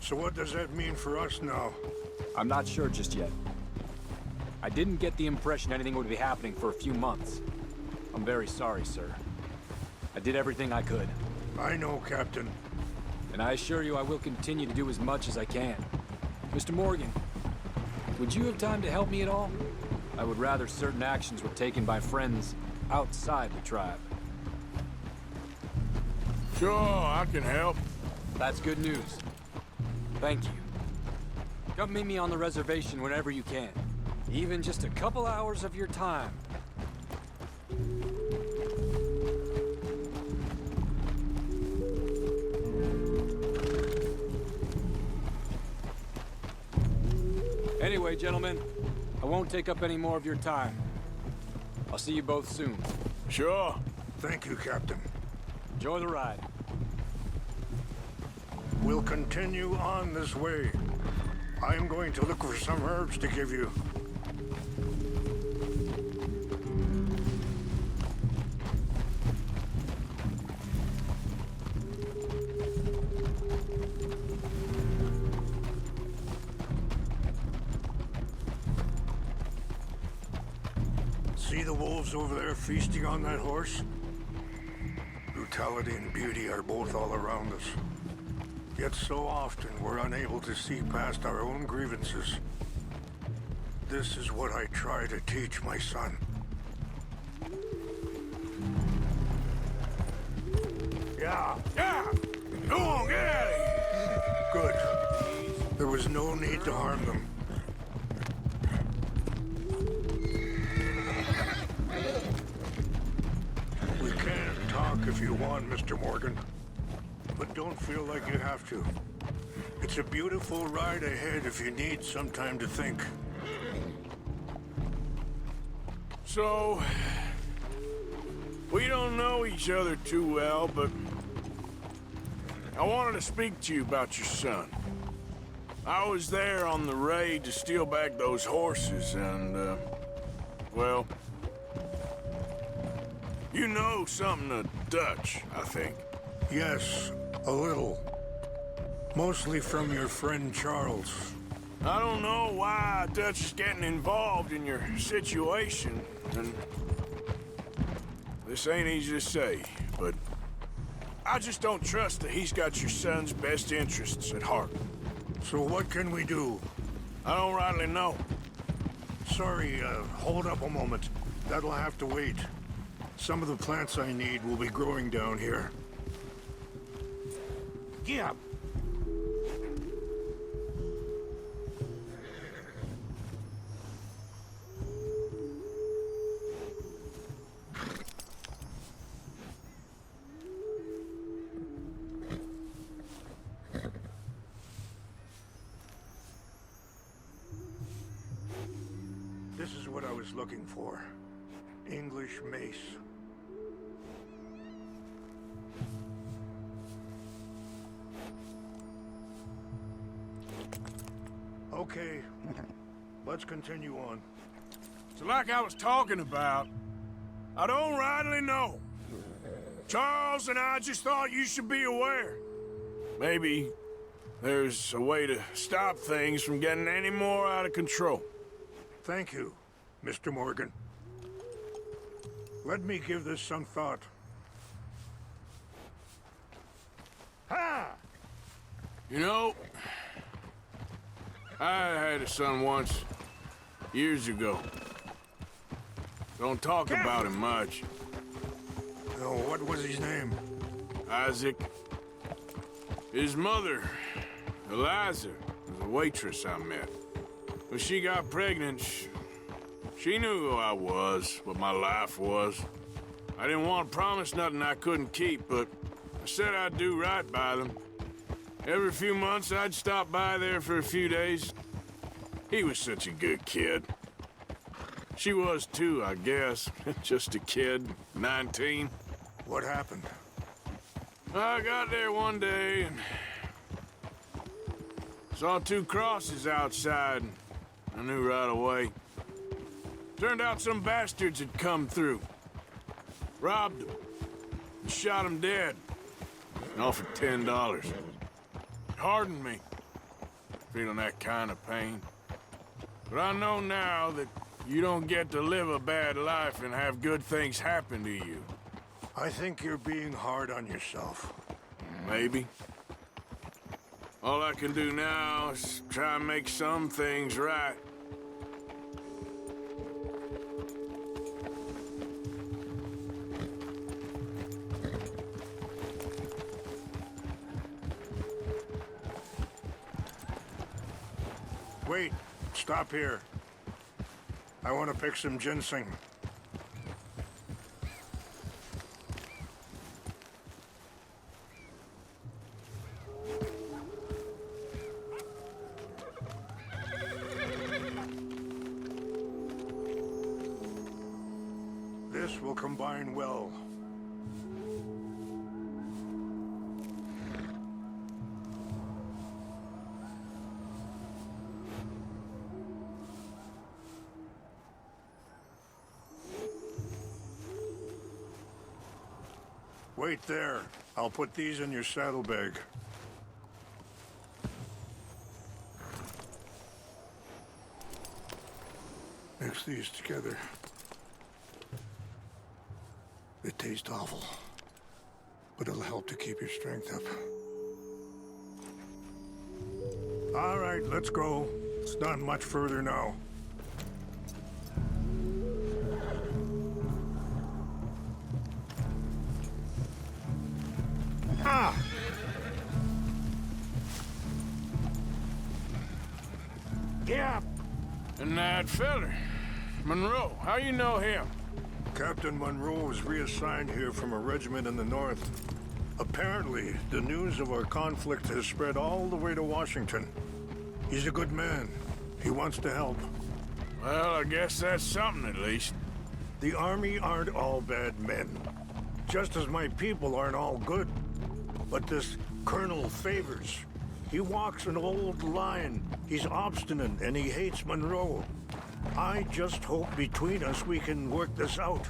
So what does that mean for us now? I'm not sure just yet. I didn't get the impression anything would be happening for a few months. I'm very sorry, sir. I did everything I could. I know, Captain. And I assure you I will continue to do as much as I can. Mr. Morgan, would you have time to help me at all? I would rather certain actions were taken by friends outside the tribe. Sure, I can help. That's good news. Thank you. Come meet me on the reservation whenever you can. Even just a couple hours of your time. Anyway, gentlemen, I won't take up any more of your time. I'll see you both soon. Sure. Thank you, Captain. Enjoy the ride. We'll continue on this way. I'm going to look for some herbs to give you. See the wolves over there feasting on that horse? Brutality and beauty are both all around us. Yet so often we're unable to see past our own grievances. This is what I try to teach my son. Yeah! Go on, get out of here! Good. There was no need to harm them. We can talk if you want, Mr. Morgan. But don't feel like you have to. It's a beautiful ride ahead if you need some time to think. So, we don't know each other too well, but I wanted to speak to you about your son. I was there on the raid to steal back those horses, and, well, you know something of Dutch, I think. Yes, a little. Mostly from your friend Charles. I don't know why Dutch is getting involved in your situation, and this ain't easy to say, but I just don't trust that he's got your son's best interests at heart. So what can we do? I don't rightly know. Sorry, hold up a moment. That'll have to wait. Some of the plants I need will be growing down here. Yeah. This is what I was looking for. English mace. Okay, let's continue on. So like I was talking about, I don't rightly know. Charles and I just thought you should be aware. Maybe there's a way to stop things from getting any more out of control. Thank you, Mr. Morgan. Let me give this some thought. Ha! You know, I had a son once, years ago. Don't talk about him much. Oh, what was his name? Isaac. His mother, Eliza, was a waitress I met. When she got pregnant, she knew who I was, what my life was. I didn't want to promise nothing I couldn't keep, but I said I'd do right by them. Every few months, I'd stop by there for a few days. He was such a good kid. She was too, I guess. Just a kid, 19. What happened? I got there one day and saw 2 crosses outside, and I knew right away. Turned out some bastards had come through. Robbed them and shot them dead. And offered $10. It hardened me, feeling that kind of pain. But I know now that you don't get to live a bad life and have good things happen to you. I think you're being hard on yourself. Maybe. All I can do now is try and make some things right. Wait, stop here. I want to pick some ginseng. This will combine well. Wait there. I'll put these in your saddlebag. Mix these together. It tastes awful, but it'll help to keep your strength up. All right, let's go. It's not much further now. Ah! Yeah. And that feller, Monroe, how you know him? Captain Monroe was reassigned here from a regiment in the north. Apparently, the news of our conflict has spread all the way to Washington. He's a good man. He wants to help. Well, I guess that's something at least. The Army aren't all bad men. Just as my people aren't all good. But this Colonel Favors, he walks an old line. He's obstinate and he hates Monroe. I just hope between us we can work this out.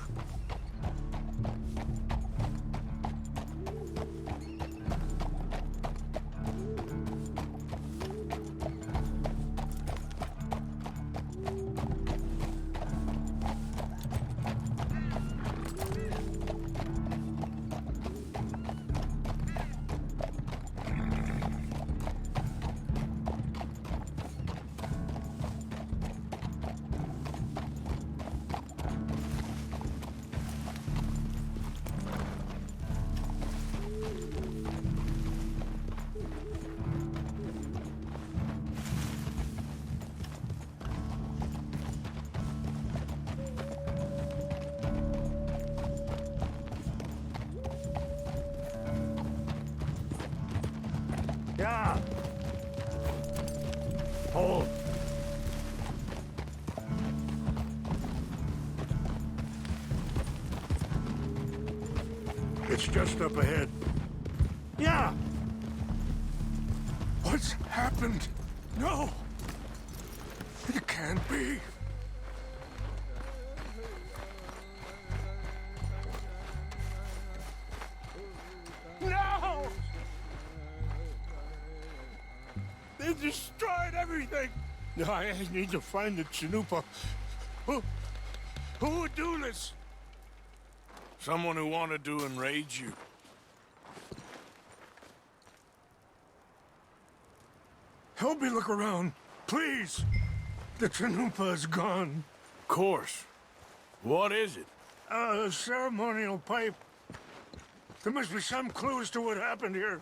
Yeah. Hold. It's just up ahead. Yeah. What's happened? No. It can't be. No! They destroyed everything! I need to find the Chanupa. Who would do this? Someone who wanted to enrage you. Help me look around, please. The Chanupa is gone. Of course. What is it? A ceremonial pipe. There must be some clues to what happened here.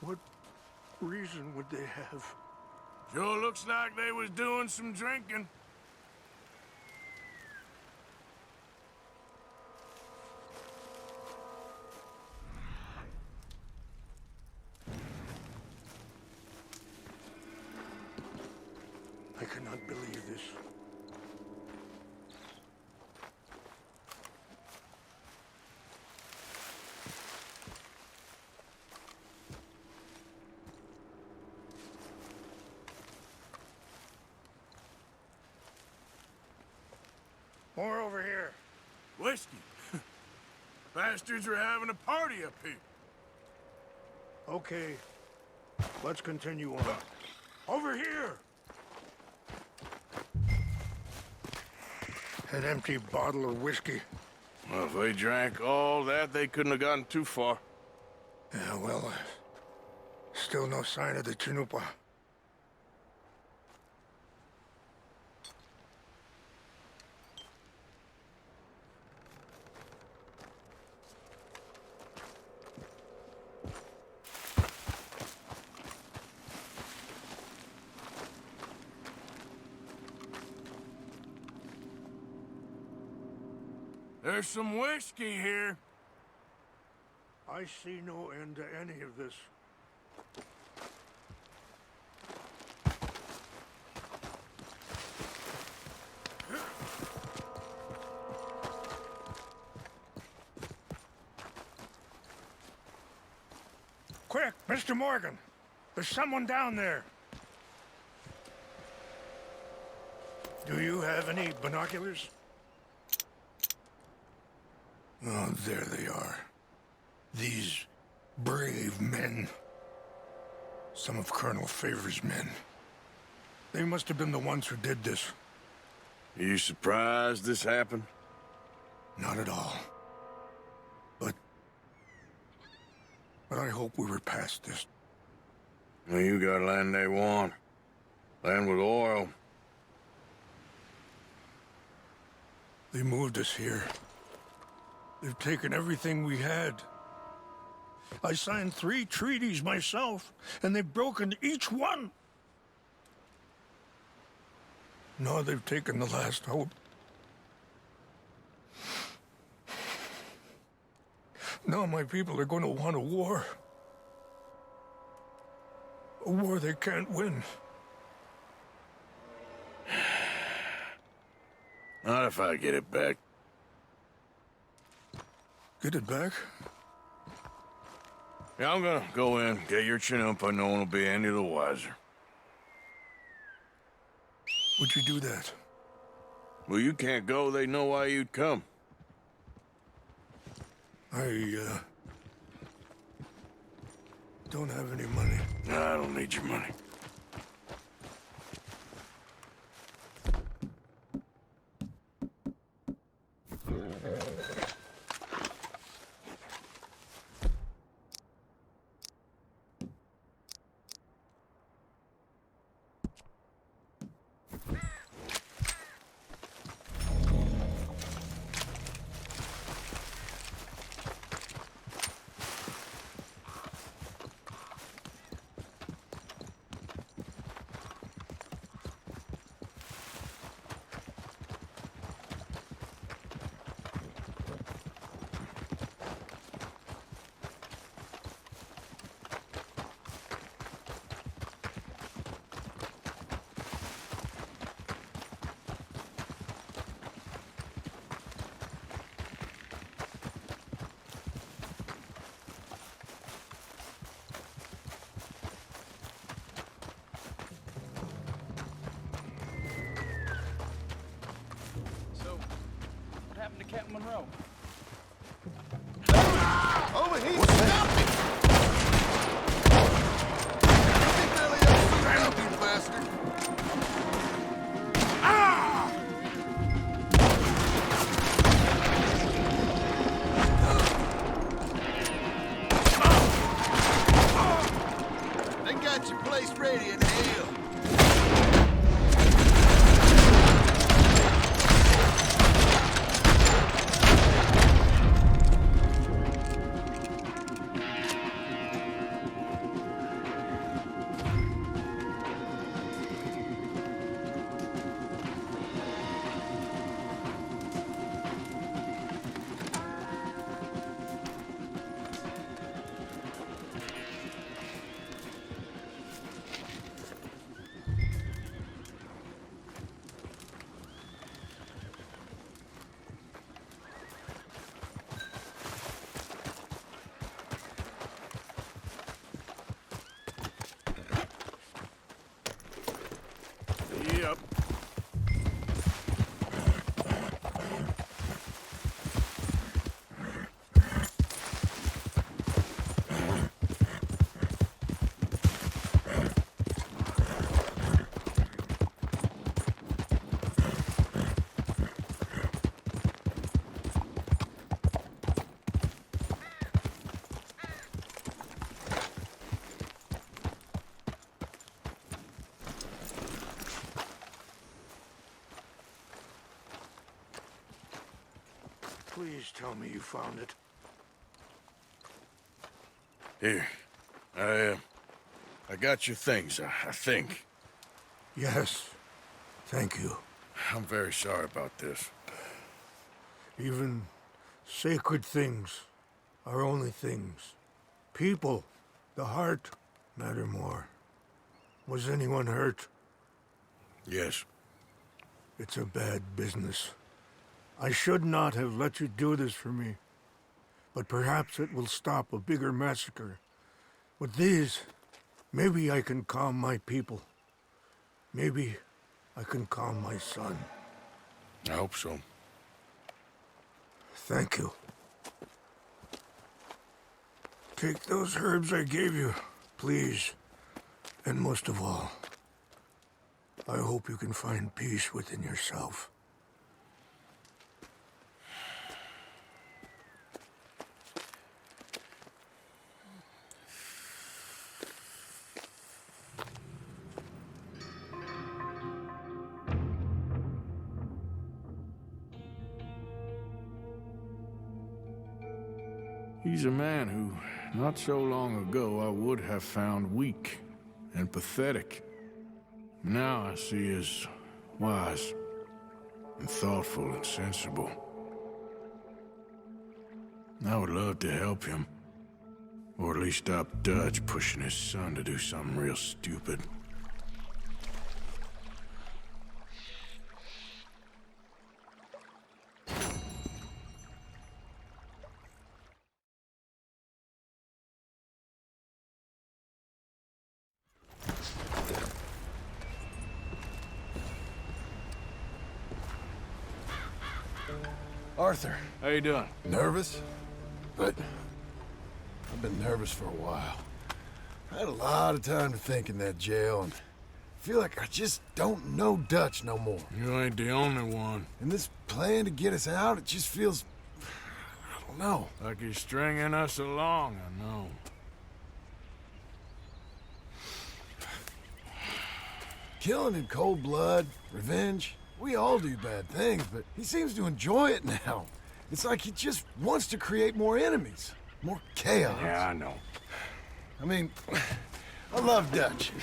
What reason would they have? Sure looks like they was doing some drinking. I cannot believe this. More over here. Whiskey. Bastards are having a party up here. Okay, let's continue on. Over here! An empty bottle of whiskey. Well, if they drank all that, they couldn't have gotten too far. Yeah, well, still no sign of the Chinupa. There's some whiskey here. I see no end to any of this. Quick, Mr. Morgan. There's someone down there. Do you have any binoculars? Oh, there they are. These brave men. Some of Colonel Favor's men. They must have been the ones who did this. Are you surprised this happened? Not at all. But I hope we were past this. Well, you got land they want. Land with oil. They moved us here. They've taken everything we had. I signed 3 treaties myself, and they've broken each one. Now they've taken the last hope. Now my people are going to want a war. A war they can't win. Not if I get it back. Get it back? Yeah, I'm gonna go in, get your Chinupa. No one will be any the wiser. Would you do that? Well, you can't go. They know why you'd come. I don't have any money. No, I don't need your money. Captain Monroe. Over here! Stop it! You bastard! They got your place ready in hell. Please tell me you found it. Here. I got your things, I think. Yes. Thank you. I'm very sorry about this. Even sacred things are only things. People, the heart, matter more. Was anyone hurt? Yes. It's a bad business. I should not have let you do this for me. But perhaps it will stop a bigger massacre. With these, maybe I can calm my people. Maybe I can calm my son. I hope so. Thank you. Take those herbs I gave you, please. And most of all, I hope you can find peace within yourself. He's a man who, not so long ago, I would have found weak and pathetic. Now I see as wise and thoughtful and sensible. I would love to help him, or at least stop Dutch pushing his son to do something real stupid. Arthur. How you doing? Nervous? But I've been nervous for a while. I had a lot of time to think in that jail, and I feel like I just don't know Dutch no more. You ain't the only one. And this plan to get us out, it just feels... I don't know. Like he's stringing us along, I know. Killing in cold blood, revenge, we all do bad things, but he seems to enjoy it now. It's like he just wants to create more enemies, more chaos. Yeah, I know. I mean, I love Dutch.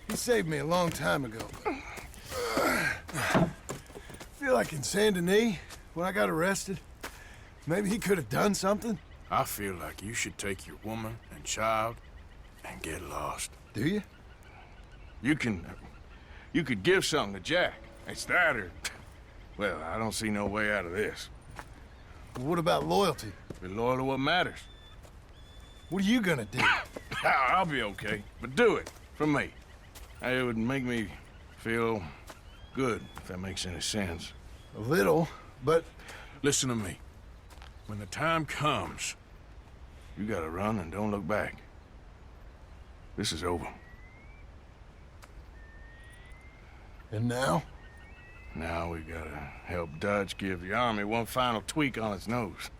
He saved me a long time ago. I feel like in Saint Denis, when I got arrested, maybe he could have done something. I feel like you should take your woman and child and get lost. Do you? You could give something to Jack. It's that or... Well, I don't see no way out of this. What about loyalty? Be loyal to what matters. What are you gonna do? I'll be okay, but do it, for me. It would make me feel good, if that makes any sense. A little, but... Listen to me. When the time comes, you gotta run and don't look back. This is over. And now? Now we gotta help Dutch give the army one final tweak on its nose.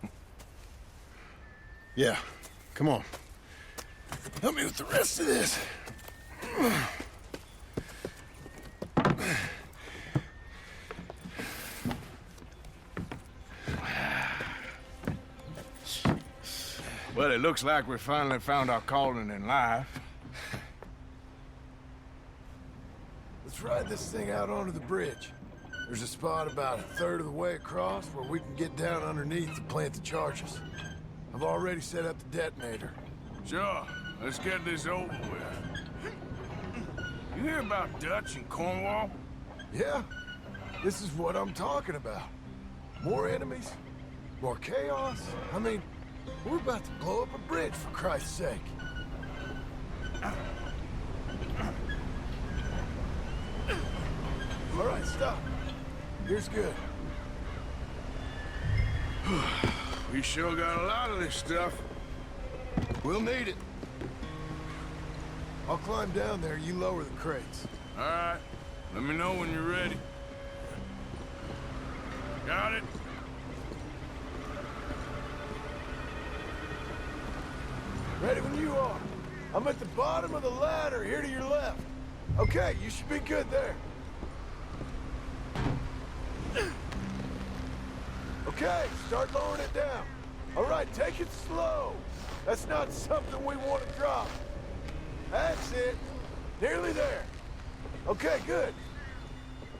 Yeah, come on. Help me with the rest of this. Well, it looks like we finally found our calling in life. Let's ride this thing out onto the bridge. There's a spot about a third of the way across where we can get down underneath to plant the charges. I've already set up the detonator. Sure. Let's get this over with. You hear about Dutch and Cornwall? Yeah. This is what I'm talking about. More enemies, more chaos. I mean, we're about to blow up a bridge, for Christ's sake. All right, stop. Here's good. We sure got a lot of this stuff. We'll need it. I'll climb down there, you lower the crates. All right. Let me know when you're ready. Got it? Ready when you are. I'm at the bottom of the ladder, here to your left. Okay, you should be good there. Okay, start lowering it down. All right, take it slow. That's not something we want to drop. That's it. Nearly there. Okay, good.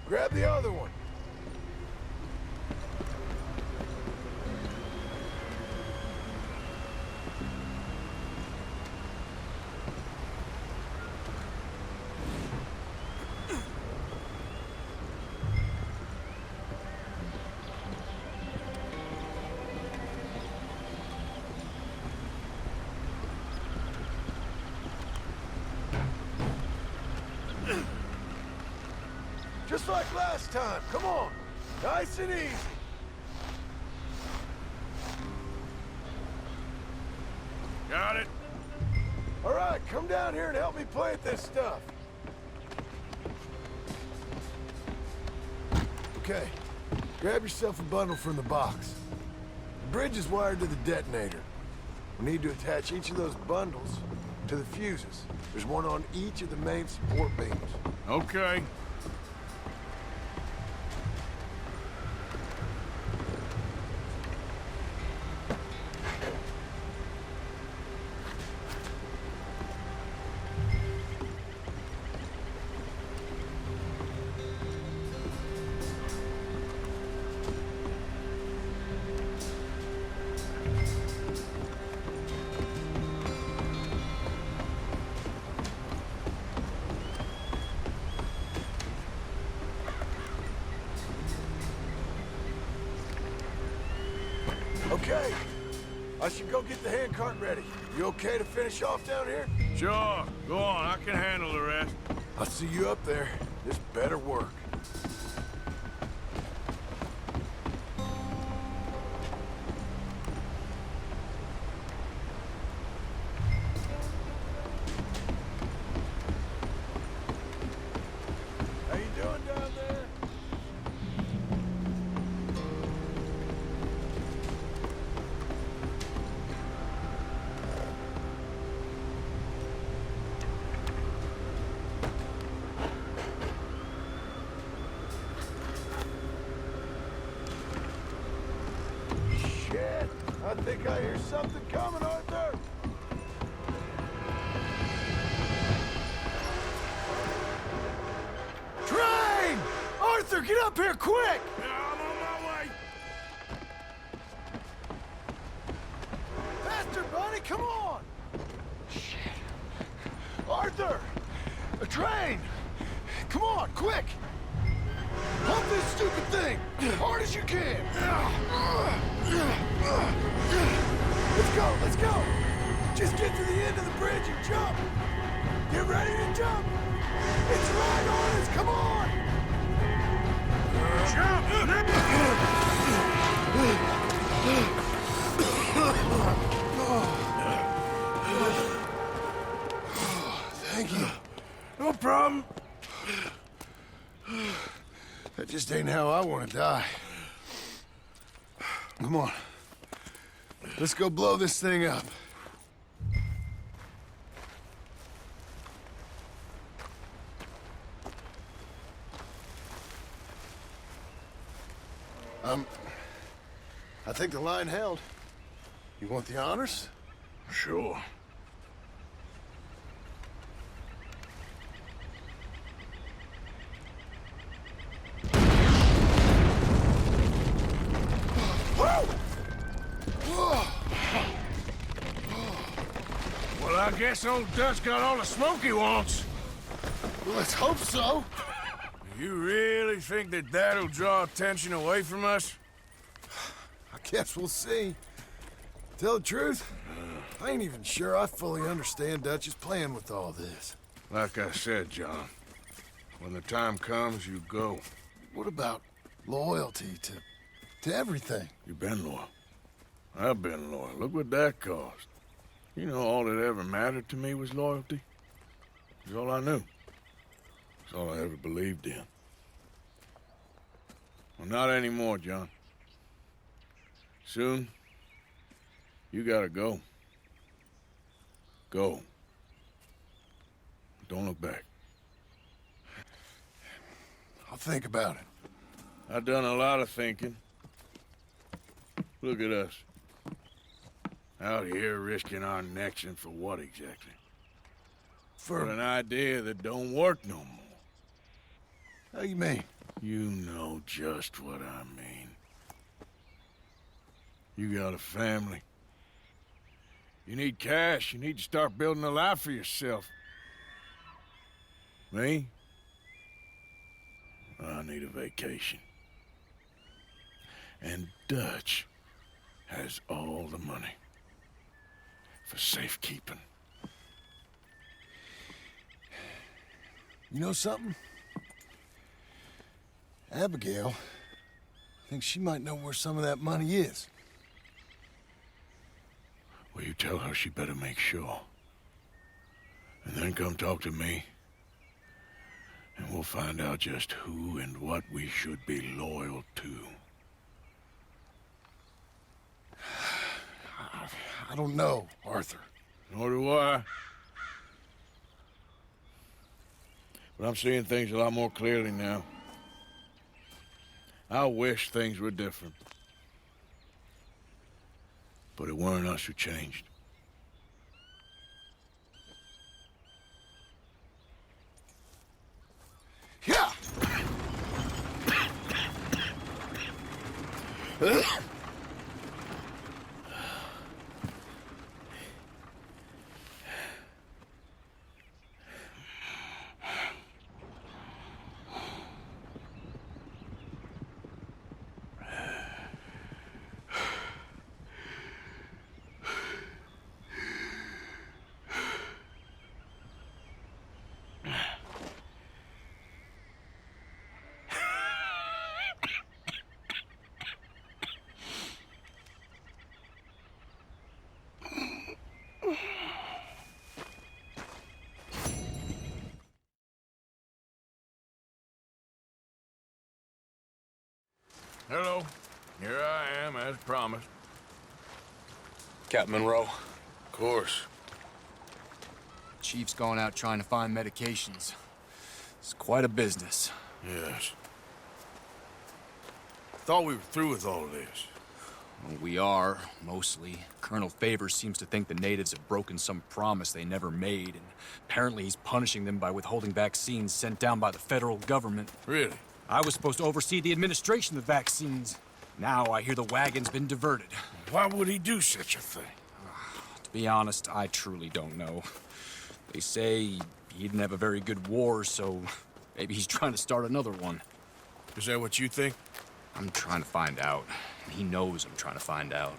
Grab the other one. Just like last time, come on. Nice and easy. Got it. All right, come down here and help me plant this stuff. Okay, grab yourself a bundle from the box. The bridge is wired to the detonator. We need to attach each of those bundles to the fuses. There's one on each of the main support beams. Okay. Okay, I should go get the handcart ready. You okay to finish off down here? Sure. Go on. I can handle the rest. I'll see you up there. This better work. How you doing down there? Shit! I think I hear something coming, Arthur! Train! Arthur, get up here, quick! I'm on my way. Faster, buddy, come on! Shit. Arthur! A train! Come on, quick! Pump this stupid thing! Hard as you can! Let's go! Just get to the end of the bridge and jump! Get ready to jump! It's right on us, come on! Thank you. No problem. That just ain't how I want to die. Come on. Let's go blow this thing up. I think the line held. You want the honors? Sure. Well, I guess old Dutch got all the smoke he wants. Well, let's hope so. You really think that that'll draw attention away from us? I guess we'll see. Tell the truth, I ain't even sure I fully understand Dutch's plan with all this. Like I said, John, when the time comes, you go. What about loyalty to everything? You've been loyal. I've been loyal. Look what that cost. You know, all that ever mattered to me was loyalty. It's all I knew. It's all I ever believed in. Well, not anymore, John. Soon, you gotta go. Go. Don't look back. I'll think about it. I've done a lot of thinking. Look at us. Out here risking our necks, and for what exactly? For an idea that don't work no more. How you mean? You know just what I mean. You got a family. You need cash. You need to start building a life for yourself. Me? I need a vacation. And Dutch has all the money for safekeeping. You know something? Abigail thinks she might know where some of that money is. Well, you tell her she better make sure. And then come talk to me. And we'll find out just who and what we should be loyal to. I don't know, Arthur. Nor do I. But I'm seeing things a lot more clearly now. I wish things were different. But it weren't us who changed. Yeah! Hello. Here I am, as promised. Captain Monroe. Of course. Chief's gone out trying to find medications. It's quite a business. Yes. Thought we were through with all of this. Well, we are, mostly. Colonel Favors seems to think the natives have broken some promise they never made, and apparently he's punishing them by withholding vaccines sent down by the federal government. Really? I was supposed to oversee the administration of the vaccines. Now I hear the wagon's been diverted. Why would he do such a thing? To be honest, I truly don't know. They say he didn't have a very good war, so maybe he's trying to start another one. Is that what you think? I'm trying to find out. He knows I'm trying to find out.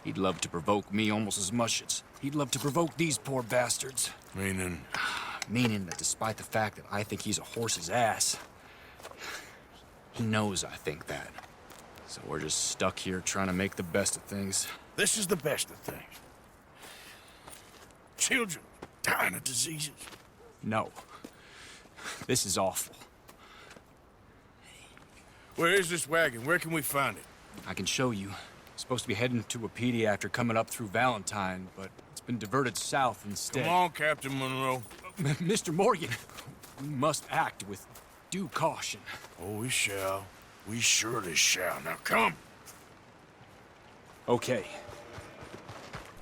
He'd love to provoke me almost as much as he'd love to provoke these poor bastards. Meaning? Meaning that despite the fact that I think he's a horse's ass, he knows I think that. So we're just stuck here trying to make the best of things. This is the best of things. Children dying of diseases. No. This is awful. Where is this wagon? Where can we find it? I can show you. Supposed to be heading to a PD after coming up through Valentine, but it's been diverted south instead. Come on, Captain Monroe. Mr. Morgan, we must act with due caution. Oh, we shall. We surely shall. Now, come. Okay.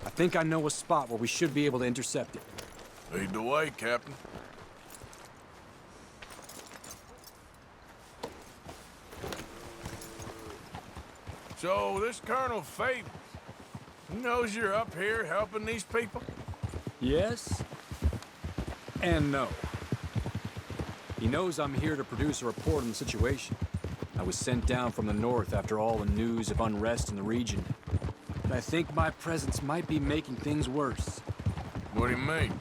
I think I know a spot where we should be able to intercept it. Lead the way, Captain. So, this Colonel Favors, he knows you're up here helping these people? Yes and no. He knows I'm here to produce a report on the situation. I was sent down from the north after all the news of unrest in the region. But I think my presence might be making things worse. What do you mean?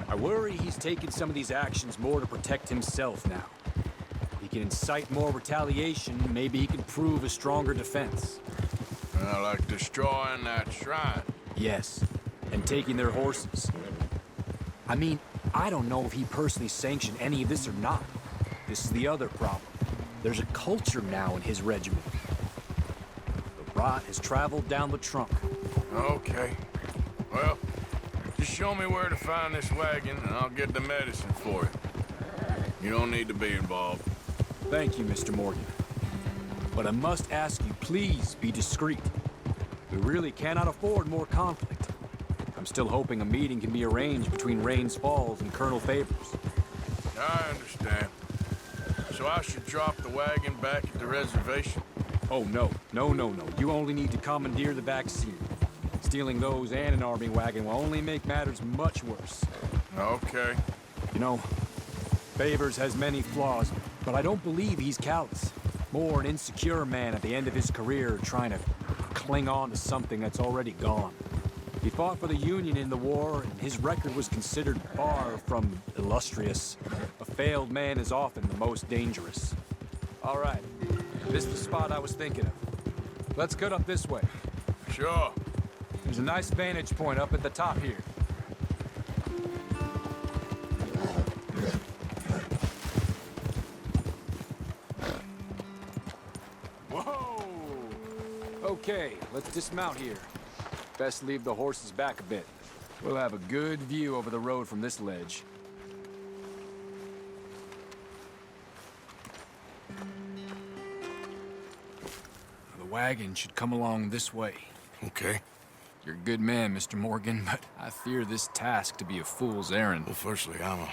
I worry he's taking some of these actions more to protect himself now. He can incite more retaliation, maybe he can prove a stronger defense. Like destroying that shrine. Yes, and taking their horses. I mean, I don't know if he personally sanctioned any of this or not. This is the other problem. There's a culture now in his regiment. The rot has traveled down the trunk. Okay. Well, just show me where to find this wagon, and I'll get the medicine for you. You don't need to be involved. Thank you, Mr. Morgan. But I must ask you, please be discreet. We really cannot afford more conflict. I'm still hoping a meeting can be arranged between Rains Falls and Colonel Favors. I understand. So I should drop the wagon back at the reservation? Oh, no. No. You only need to commandeer the vaccine. Stealing those and an army wagon will only make matters much worse. Okay. You know, Favors has many flaws, but I don't believe he's callous. More an insecure man at the end of his career trying to cling on to something that's already gone. He fought for the Union in the war, and his record was considered far from illustrious. A failed man is often the most dangerous. All right, this is the spot I was thinking of. Let's cut up this way. Sure. There's a nice vantage point up at the top here. Whoa! Okay, let's dismount here. Best leave the horses back a bit. We'll have a good view over the road from this ledge. The wagon should come along this way. Okay. You're a good man, Mr. Morgan, but I fear this task to be a fool's errand. Well, firstly, I'm a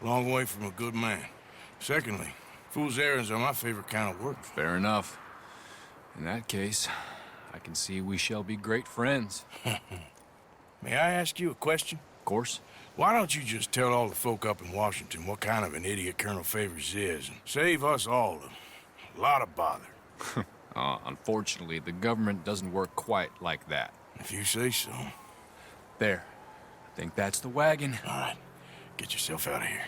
long way from a good man. Secondly, fool's errands are my favorite kind of work. Fair enough. In that case, I can see we shall be great friends. May I ask you a question? Of course. Why don't you just tell all the folk up in Washington what kind of an idiot Colonel Favors is, and save us all a lot of bother? Unfortunately, the government doesn't work quite like that. If you say so. There. I think that's the wagon. All right. Get yourself out of here.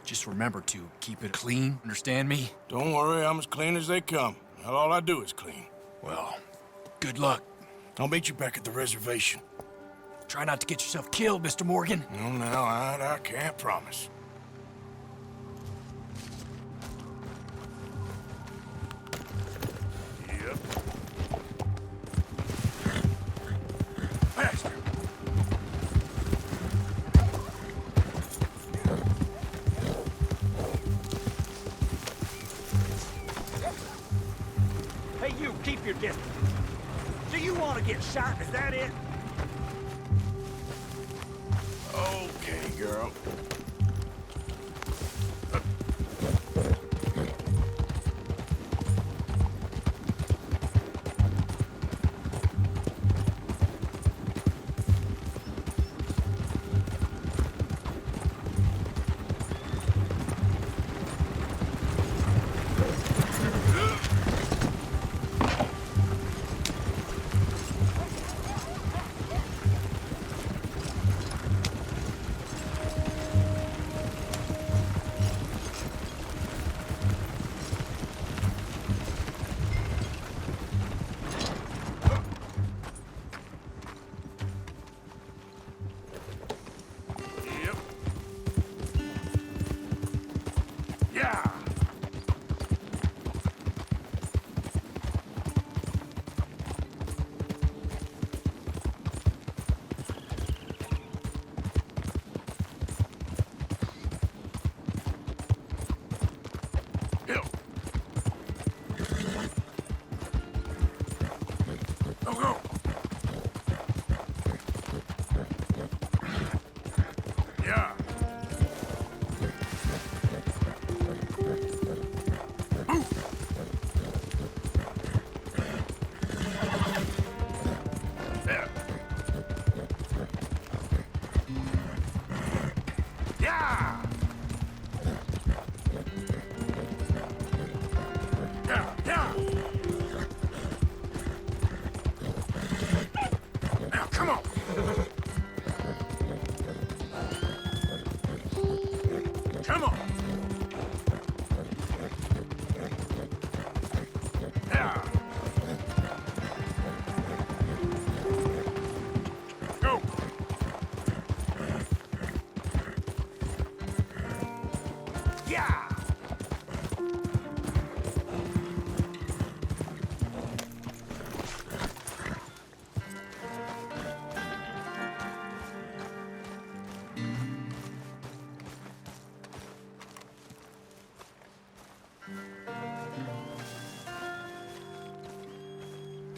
Just remember to keep it clean, understand me? Don't worry, I'm as clean as they come. Not all I do is clean. Well, good luck. I'll meet you back at the reservation. Try not to get yourself killed, Mr. Morgan. No, I can't promise. Yep. Faster. Hey, you, keep your distance. Do you want to get shot? Is that it? Okay, girl.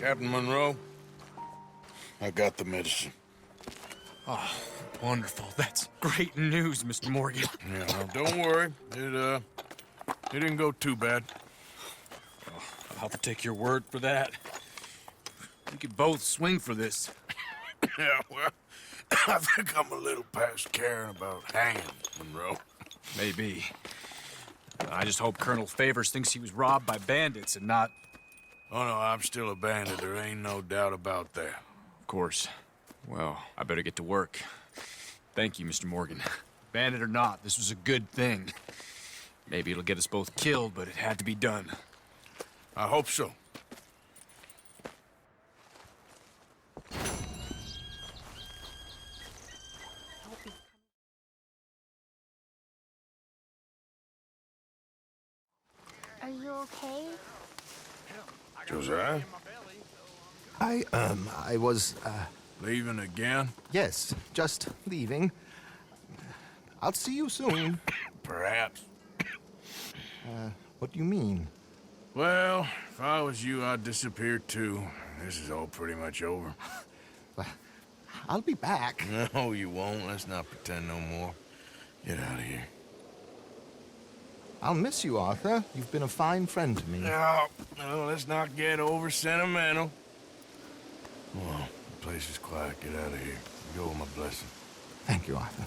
Captain Monroe, I got the medicine. Oh, wonderful. That's great news, Mr. Morgan. Yeah, well, don't worry. It didn't go too bad. I'll have to take your word for that. We could both swing for this. Yeah, well, I think I'm a little past caring about hanging, Monroe. Maybe. I just hope Colonel Favors thinks he was robbed by bandits and not... Oh, no, I'm still a bandit. There ain't no doubt about that. Of course. Well, I better get to work. Thank you, Mr. Morgan. Bandit or not, this was a good thing. Maybe it'll get us both killed, but it had to be done. I hope so. Are you okay? Josiah? I was, Leaving again? yes, just leaving. I'll see you soon. Perhaps. What do you mean? Well, if I was you, I'd disappear too. This is all pretty much over. I'll be back. No, you won't. Let's not pretend no more. Get out of here. I'll miss you, Arthur. You've been a fine friend to me. No, let's not get over sentimental. Well, the place is quiet. Get out of here. Go with my blessing. Thank you, Arthur.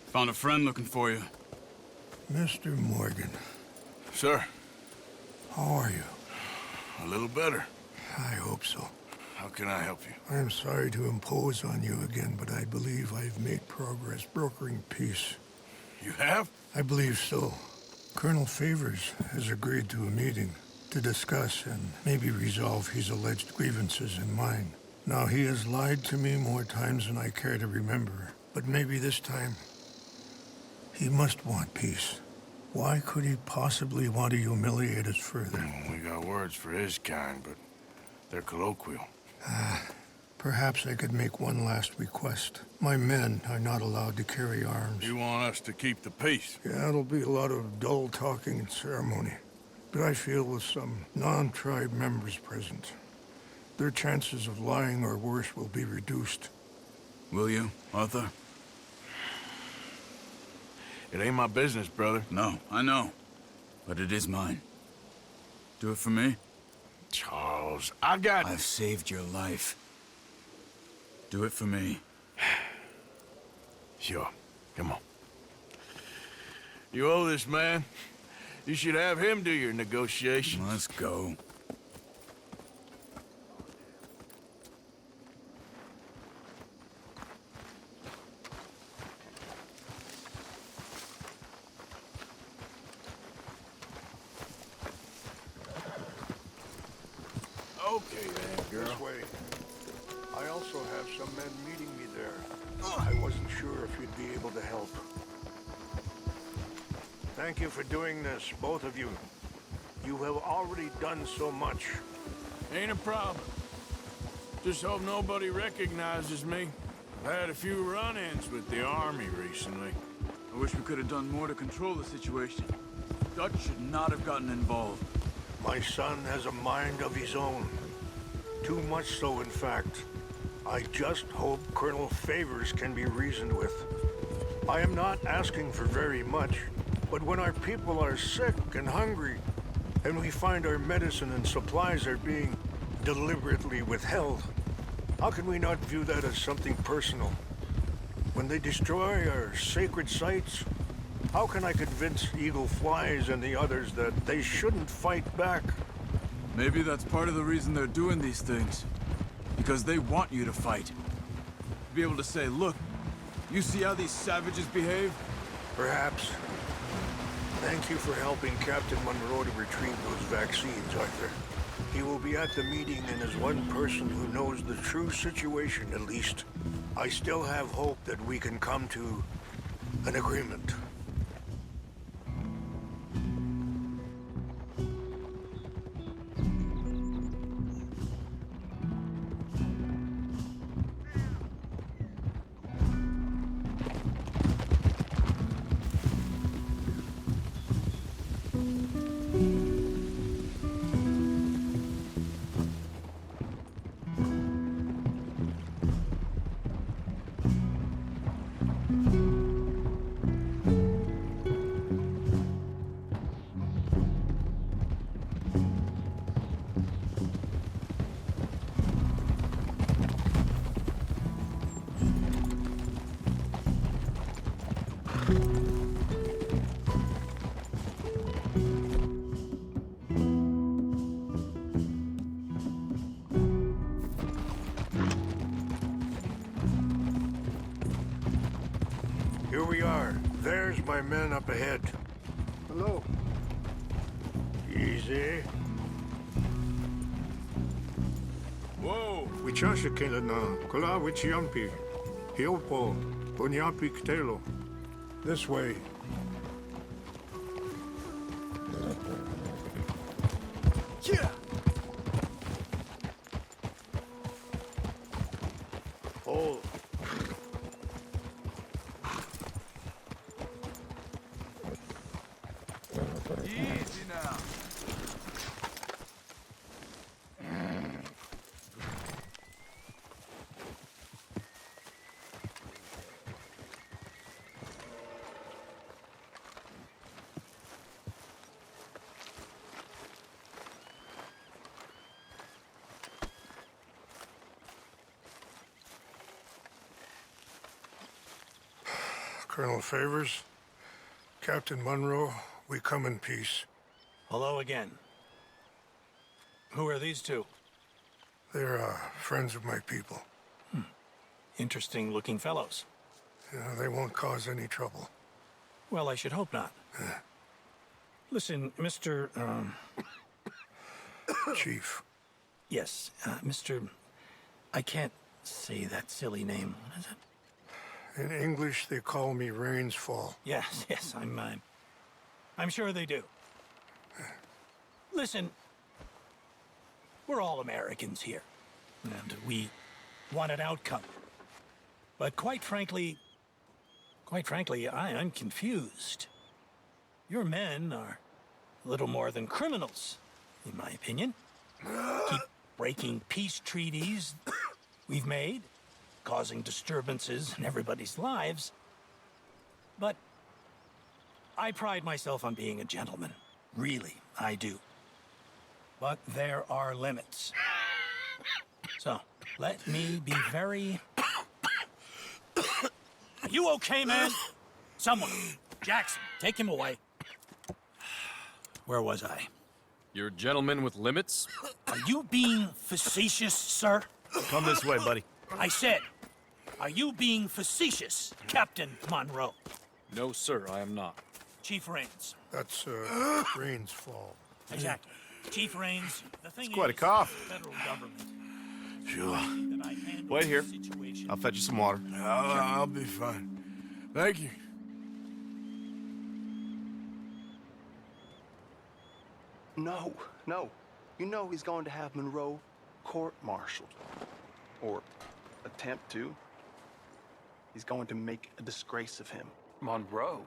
Found a friend looking for you. Mr. Morgan. Sir. How are you? A little better. I hope so. How can I help you? I'm sorry to impose on you again, but I believe I've made progress brokering peace. You have? I believe so. Colonel Favors has agreed to a meeting to discuss and maybe resolve his alleged grievances and mine. Now, he has lied to me more times than I care to remember, but maybe this time he must want peace. Why could he possibly want to humiliate us further? We got words for his kind, but they're colloquial. Perhaps I could make one last request. My men are not allowed to carry arms. You want us to keep the peace? Yeah, it'll be a lot of dull talking and ceremony. But I feel with some non-tribe members present, their chances of lying or worse will be reduced. Will you, Arthur? It ain't my business, brother. No, I know. But it is mine. Do it for me? Charles, I've saved your life. Do it for me. Sure. Come on. You owe this man. You should have him do your negotiations. Let's go. Okay then, girl. This way. I also have some men meeting me there. I wasn't sure if you'd be able to help. Thank you for doing this, both of you. You have already done so much. Ain't a problem. Just hope nobody recognizes me. I've had a few run-ins with the army recently. I wish we could have done more to control the situation. Dutch should not have gotten involved. My son has a mind of his own. Too much so, in fact. I just hope Colonel Favors can be reasoned with. I am not asking for very much, but when our people are sick and hungry, and we find our medicine and supplies are being deliberately withheld, how can we not view that as something personal? When they destroy our sacred sites, how can I convince Eagle Flies and the others that they shouldn't fight back? Maybe that's part of the reason they're doing these things. Because they want you to fight. To be able to say, look, you see how these savages behave? Perhaps. Thank you for helping Captain Monroe to retrieve those vaccines, Arthur. He will be at the meeting and is one person who knows the true situation, at least. I still have hope that we can come to an agreement. up ahead. Hello. Easy. Whoa! Wichasha Kelana, Kola Wichiampi, Hiopo, Bonyapi Ktelo. This way. Yeah! Oh. Easy now. Colonel Favors, Captain Monroe, we come in peace. Hello again. Who are these two? They're friends of my people. Interesting looking fellows. Yeah, they won't cause any trouble. Well, I should hope not. Listen, Mr. Chief. Yes, Mr. I can't say that silly name. What is it? In English, they call me Rains Fall. Yes, yes, I'm sure they do. Listen, we're all Americans here, and we want an outcome. But quite frankly, I'm confused. Your men are a little more than criminals, in my opinion. Keep breaking peace treaties we've made, causing disturbances in everybody's lives. But I pride myself on being a gentleman. Really, I do. But there are limits. So, let me be very... Are you okay, man? Someone. Jackson, take him away. Where was I? You're a gentleman with limits? Are you being facetious, sir? Come this way, buddy. I said, are you being facetious, Captain Monroe? No, sir, I am not. Chief Rains. That's, Rains Fall. Exactly. Chief Rains, the thing It's quite a is, cough. the federal government. Sure. That I handle Wait here. the situation. I'll fetch you some water. I'll be fine. Thank you. No, no. You know he's going to have Monroe court-martialed. Or attempt to. He's going to make a disgrace of him. Monroe?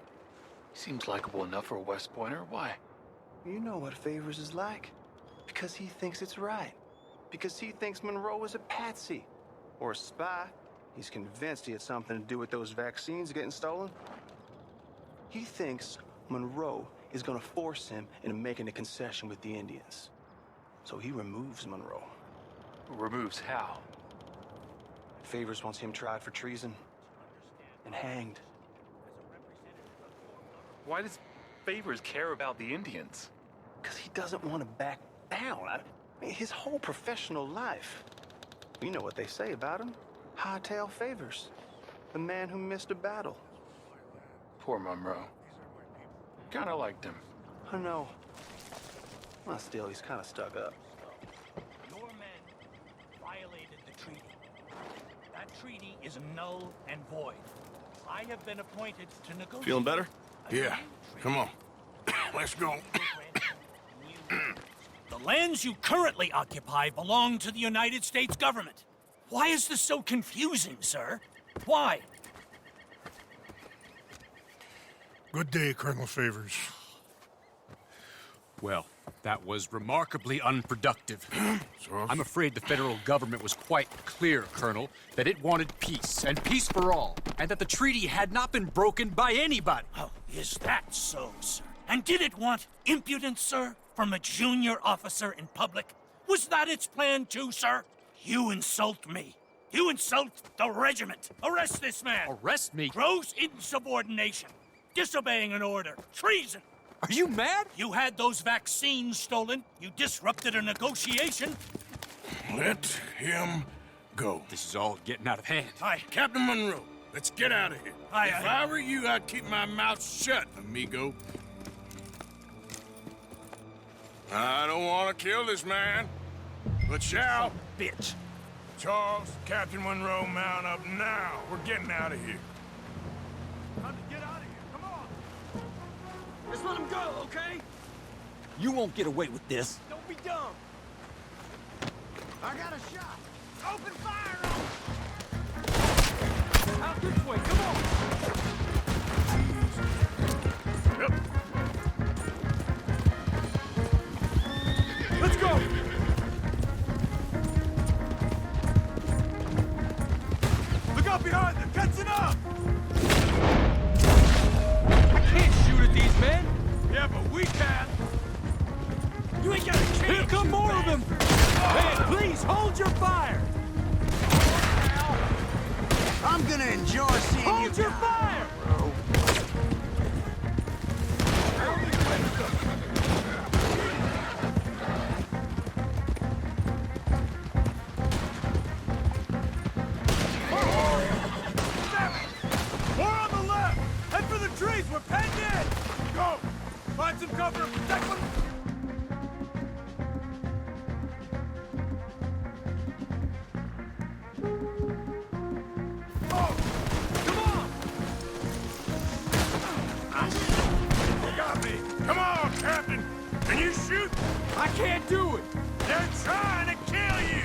He seems likable enough for a West Pointer. Why? You know what Favors is like. Because he thinks it's right. Because he thinks Monroe is a patsy. Or a spy. He's convinced he had something to do with those vaccines getting stolen. He thinks Monroe is gonna force him into making a concession with the Indians. So he removes Monroe. Removes how? Favors wants him tried for treason. And hanged. Why does Favors care about the Indians? Because he doesn't want to back down. I mean, his whole professional life. You know what they say about him. Hightail Favors. The man who missed a battle. Poor Monroe. Kinda liked him. I know. Well, still, he's kind of stuck up. Your men violated the treaty. That treaty is null and void. I have been appointed to negotiate. Feeling better? Yeah. Come on. Let's go. The lands you currently occupy belong to the United States government. Why is this so confusing, sir? Why? Good day, Colonel Favors. Well, that was remarkably unproductive. I'm afraid the federal government was quite clear, Colonel, that it wanted peace, and peace for all, and that the treaty had not been broken by anybody. Oh, is that so, sir? And did it want impudence, sir, from a junior officer in public? Was that its plan too, sir? You insult me. You insult the regiment. Arrest this man. Arrest me? Gross insubordination. Disobeying an order. Treason. Are you mad? You had those vaccines stolen. You disrupted a negotiation. Let him go. This is all getting out of hand. Hi, Captain Monroe. Let's get out of here. If I were you, I'd keep my mouth shut, amigo. I don't want to kill this man, but shall. Bitch. Charles, Captain Monroe, mount up now. We're getting out of here. Time to get out of here. Come on. Just let him go, okay? You won't get away with this. Don't be dumb. I got a shot. Open fire on him. Out this way, come on! Yep. Let's go! Look out behind them! Catching up! I can't shoot at these men! Yeah, but we can! You ain't got a chance! Here come more of them! Hey, please, hold your fire! I'm gonna enjoy seeing you. Hold your fire! More on the left! Head for the trees! We're penned in! Go! Find some cover and protect them! Come on, Captain! Can you shoot? I can't do it! They're trying to kill you!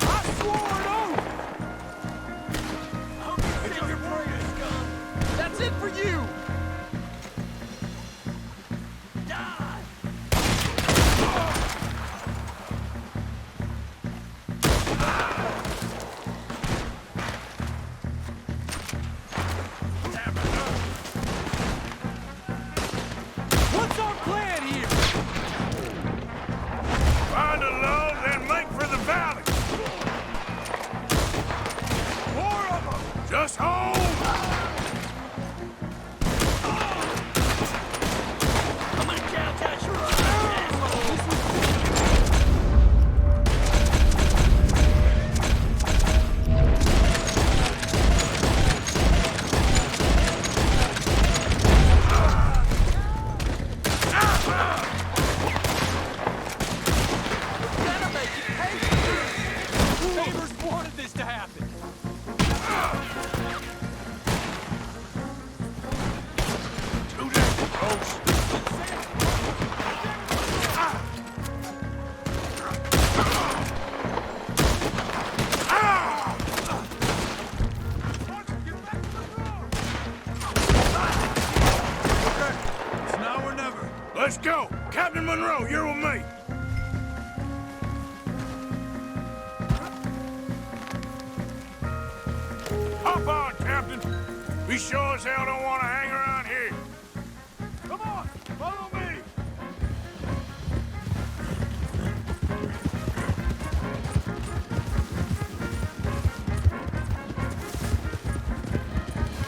I swore an oath! That's it for you! Die! What's our plan here? Find a load, then make for the valley. More of them! Just hold! I'm gonna counteract your Neighbors wanted this to happen. Too damn close. It's now or never. Let's go! Captain Monroe, you're with me! Hop on, Captain! We sure as hell don't want to hang around here. Come on! Follow me!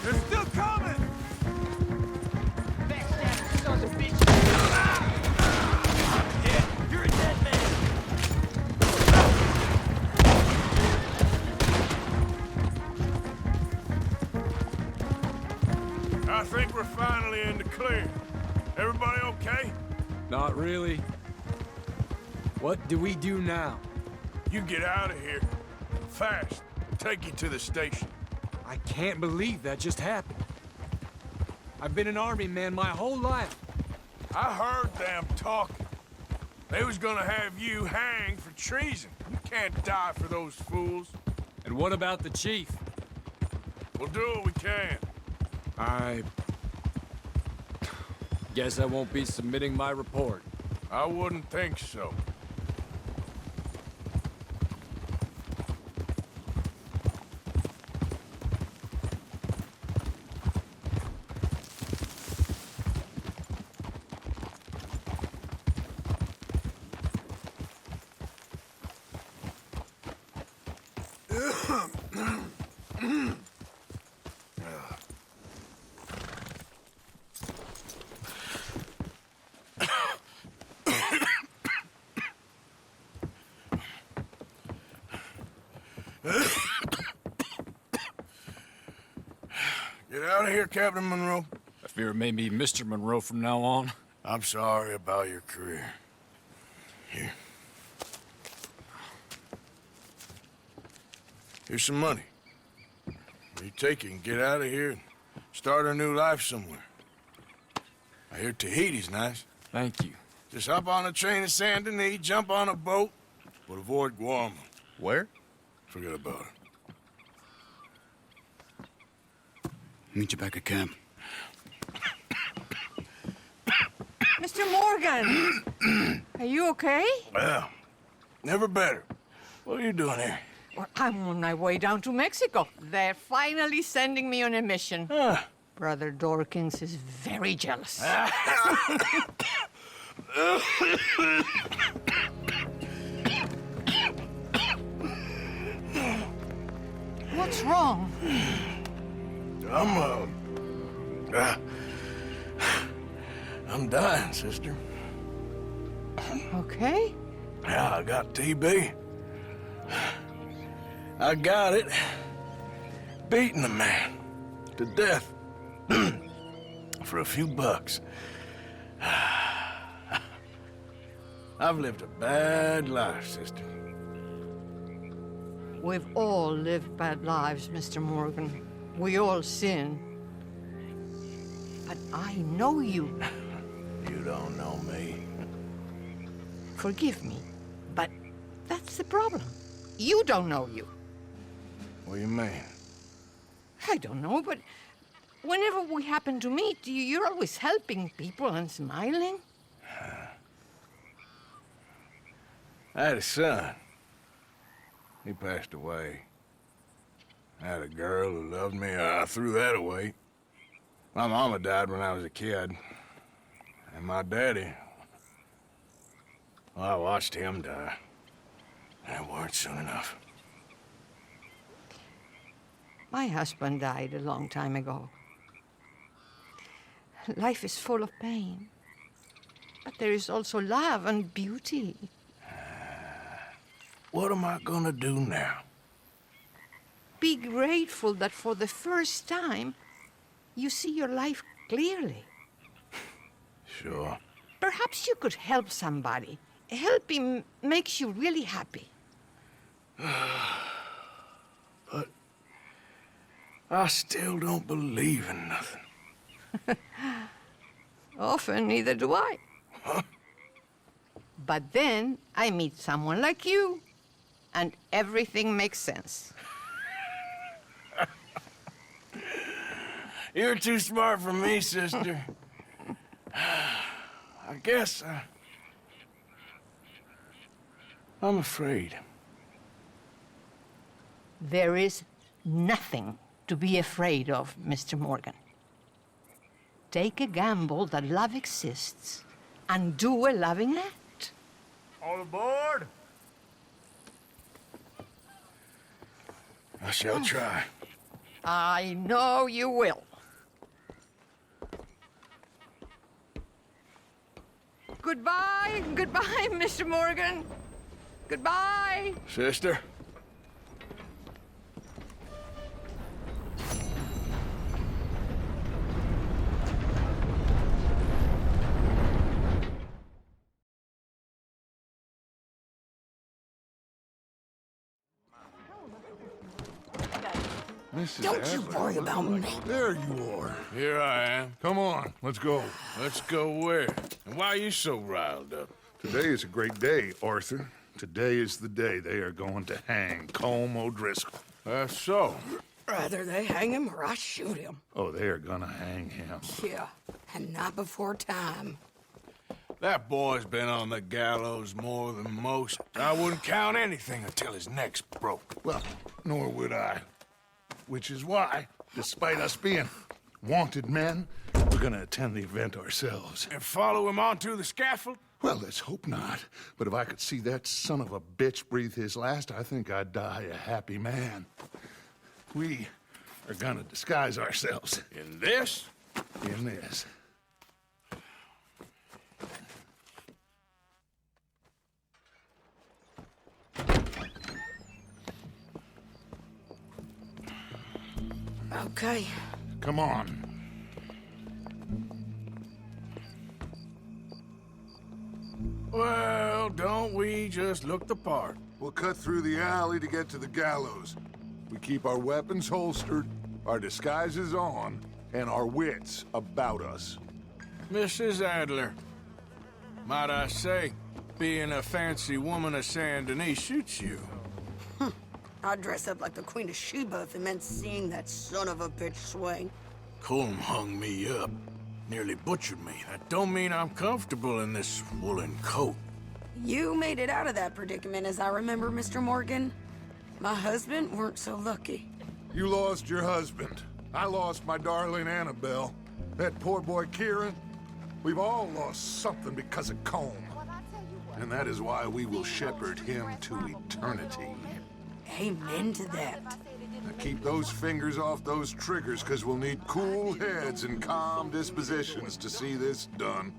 They're still coming! Backstabber, sons of bitches. Yeah, you're a dead man. I think we're finally in the clear. Everybody okay? Not really. What do we do now? You get out of here. Fast. Take you to the station. I can't believe that just happened. I've been an army man my whole life. I heard them talking. They was gonna have you hanged for treason. You can't die for those fools. And what about the chief? We'll do what we can. I guess I won't be submitting my report. I wouldn't think so. hear, Captain Monroe? I fear it may be Mr. Monroe from now on. I'm sorry about your career. Here. Here's some money. You take it and get out of here and start a new life somewhere. I hear Tahiti's nice. Thank you. Just hop on a train to Saint Denis, jump on a boat, but avoid Guam. Where? Forget about it. Meet you back at camp. Mr. Morgan! Are you okay? Well, never better. What are you doing here? Well, I'm on my way down to Mexico. They're finally sending me on a mission. Brother Dorkins is very jealous. What's wrong? I'm dying, sister. Okay. Yeah, I got TB. I got it. Beating a man to death for a few bucks. I've lived a bad life, sister. We've all lived bad lives, Mr. Morgan. We all sin. But I know you. You don't know me. Forgive me, but that's the problem. You don't know you. What do you mean? I don't know, but whenever we happen to meet, you're always helping people and smiling. I had a son. He passed away. I had a girl who loved me. I threw that away. My mama died when I was a kid. And my daddy, well, I watched him die. And it weren't soon enough. My husband died a long time ago. Life is full of pain. But there is also love and beauty. What am I gonna do now? Be grateful that for the first time, you see your life clearly. Sure. Perhaps you could help somebody. Helping makes you really happy. But I still don't believe in nothing. Often, neither do I. But then I meet someone like you, and everything makes sense. You're too smart for me, sister. I guess I'm afraid. There is nothing to be afraid of, Mr. Morgan. Take a gamble that love exists and do a loving act. All aboard! I shall try. I know you will. Goodbye, goodbye, Mr. Morgan. Goodbye. Sister? Don't you worry about me. There you are. Here I am. Come on, let's go. Let's go where? And why are you so riled up? Today is a great day, Arthur. Today is the day they are going to hang Colm O'Driscoll. That's so. Rather they hang him or I shoot him. Oh, they are gonna hang him. Yeah, and not before time. That boy's been on the gallows more than most. I wouldn't count anything until his neck's broke. Well, nor would I. Which is why, despite us being wanted men, we're gonna attend the event ourselves. And follow him onto the scaffold? Well, let's hope not. But if I could see that son of a bitch breathe his last, I think I'd die a happy man. We are gonna disguise ourselves. In this? In this. Okay. Come on. Well, don't we just look the part? We'll cut through the alley to get to the gallows. We keep our weapons holstered, our disguises on, and our wits about us. Mrs. Adler, might I say, being a fancy woman of Saint Denis suits you. I'd dress up like the Queen of Sheba if it meant seeing that son of a bitch swing. Colm hung me up, nearly butchered me. That don't mean I'm comfortable in this woolen coat. You made it out of that predicament, as I remember, Mr. Morgan. My husband weren't so lucky. You lost your husband. I lost my darling Annabelle. That poor boy Kieran. We've all lost something because of Colm. And that is why we will shepherd him to eternity. Amen to that. Now keep those fingers off those triggers, because we'll need cool heads and calm dispositions to see this done.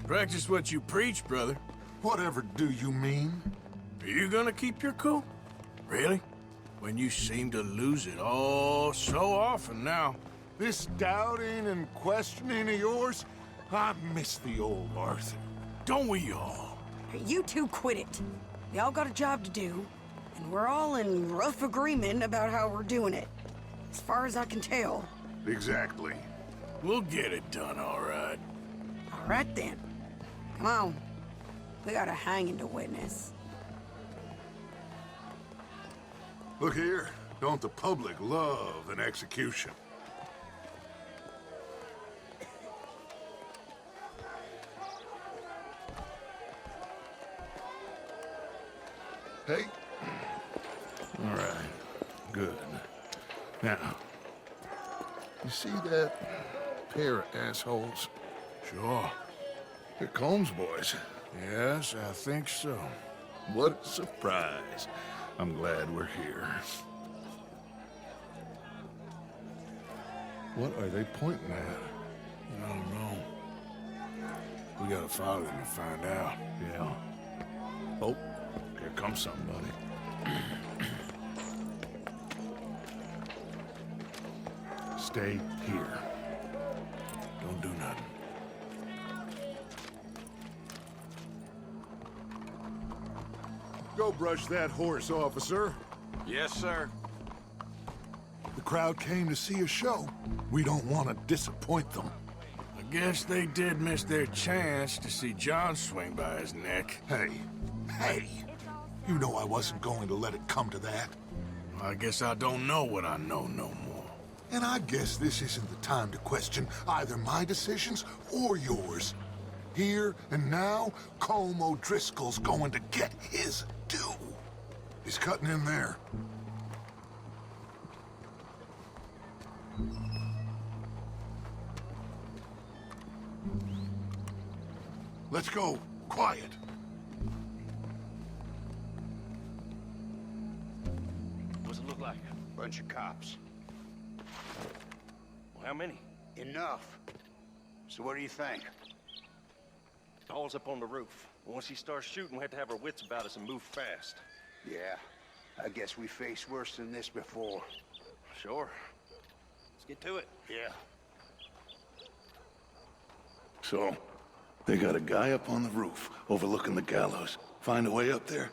Practice what you preach, brother. Whatever do you mean? Are you gonna keep your cool? Really? When you seem to lose it all so often now. This doubting and questioning of yours, I miss the old Arthur. Don't we all? You two quit it. We all got a job to do, and we're all in rough agreement about how we're doing it. As far as I can tell. Exactly. We'll get it done, all right. All right, then. Come on. We got a hanging to witness. Look here, don't the public love an execution? Hey. All right, good. Now, you see that pair of assholes? Sure. They're Colm's boys. Yes, I think so. What a surprise. I'm glad we're here. What are they pointing at? I don't know. We gotta follow them and find out. Yeah. Oh, here comes somebody. Stay here. Don't do nothing. Go brush that horse, officer. Yes, sir. The crowd came to see a show. We don't want to disappoint them. I guess they did miss their chance to see John swing by his neck. Hey, you know I wasn't going to let it come to that. I guess I don't know what I know no more. And I guess this isn't the time to question either my decisions or yours. Here and now, Colm O'Driscoll's going to get his due. He's cutting in there. Let's go. Quiet. What's it look like? Bunch of cops. Well, how many? Enough. So what do you think? All's up on the roof. Once he starts shooting, we have to have our wits about us and move fast. Yeah, I guess we faced worse than this before. Sure. Let's get to it. Yeah. So, they got a guy up on the roof overlooking the gallows. Find a way up there,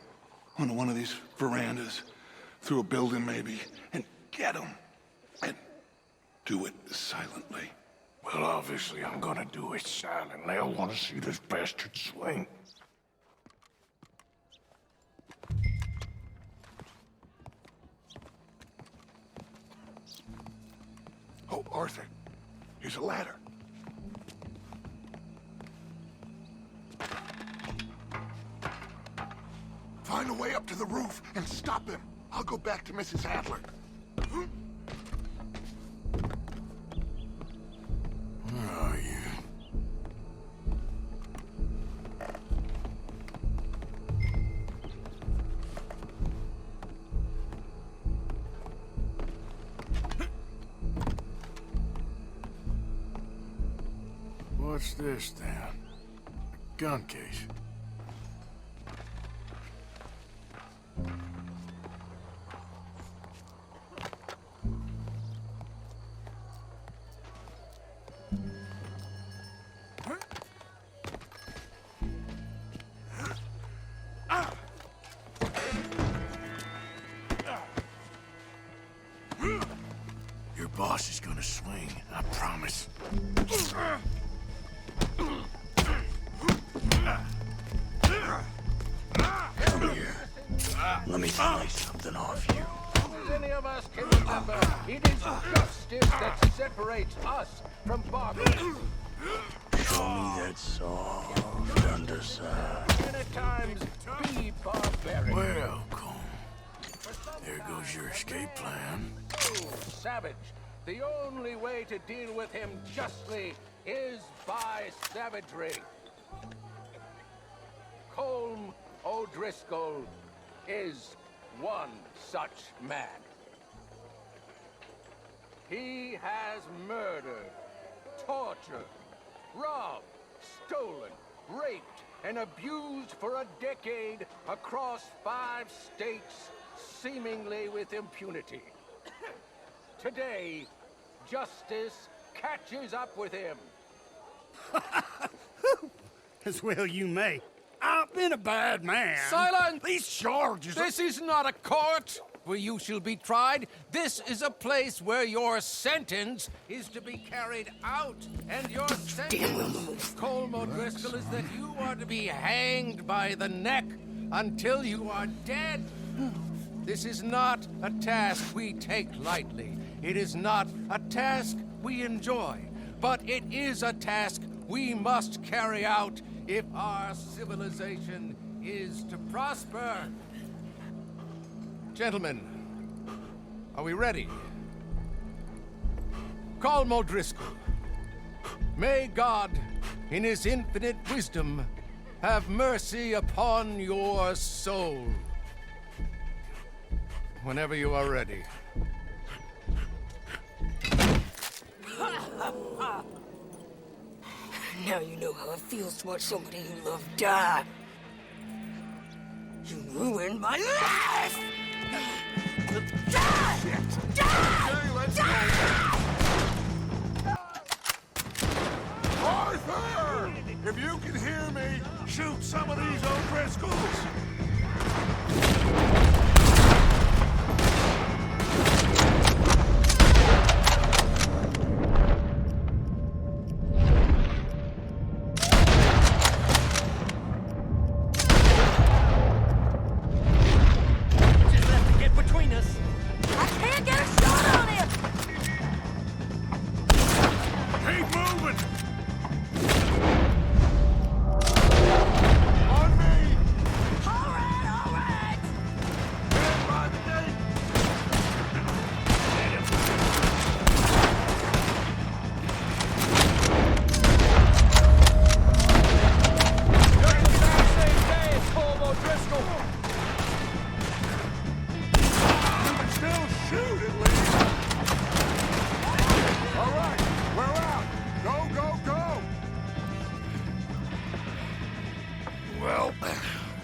onto one of these verandas, through a building maybe, and get him. And do it silently. Well, obviously I'm gonna do it silently. I want to see this bastard swing. Oh, Arthur, here's a ladder. Find a way up to the roof and stop him. I'll go back to Mrs. Adler. Where are you? What's this, then? A gun case. slice something off you. As any of us can remember, it is justice that separates us from barbers. Show me that soft underside. And at times, be barbaric. Well, Colm, there goes your escape plan. Savage. The only way to deal with him justly is by savagery. Colm O'Driscoll is one such man. He has murdered, tortured, robbed, stolen, raped, and abused for a decade across 5 states, seemingly with impunity. Today, justice catches up with him. As well you may. I've been a bad man. Silence! These charges... This is not a court where you shall be tried. This is a place where your sentence is to be carried out. And your sentence, Colm O'Driscoll, is that you are to be hanged by the neck until you are dead. This is not a task we take lightly. It is not a task we enjoy. But it is a task we must carry out if our civilization is to prosper. Gentlemen, are we ready? Colm O'Driscoll, may God, in his infinite wisdom, have mercy upon your soul. Whenever you are ready. Now you know how it feels to watch somebody you love die. You ruined my life! Die! Die! Die! Arthur! If you can hear me, shoot some of these O'Driscolls!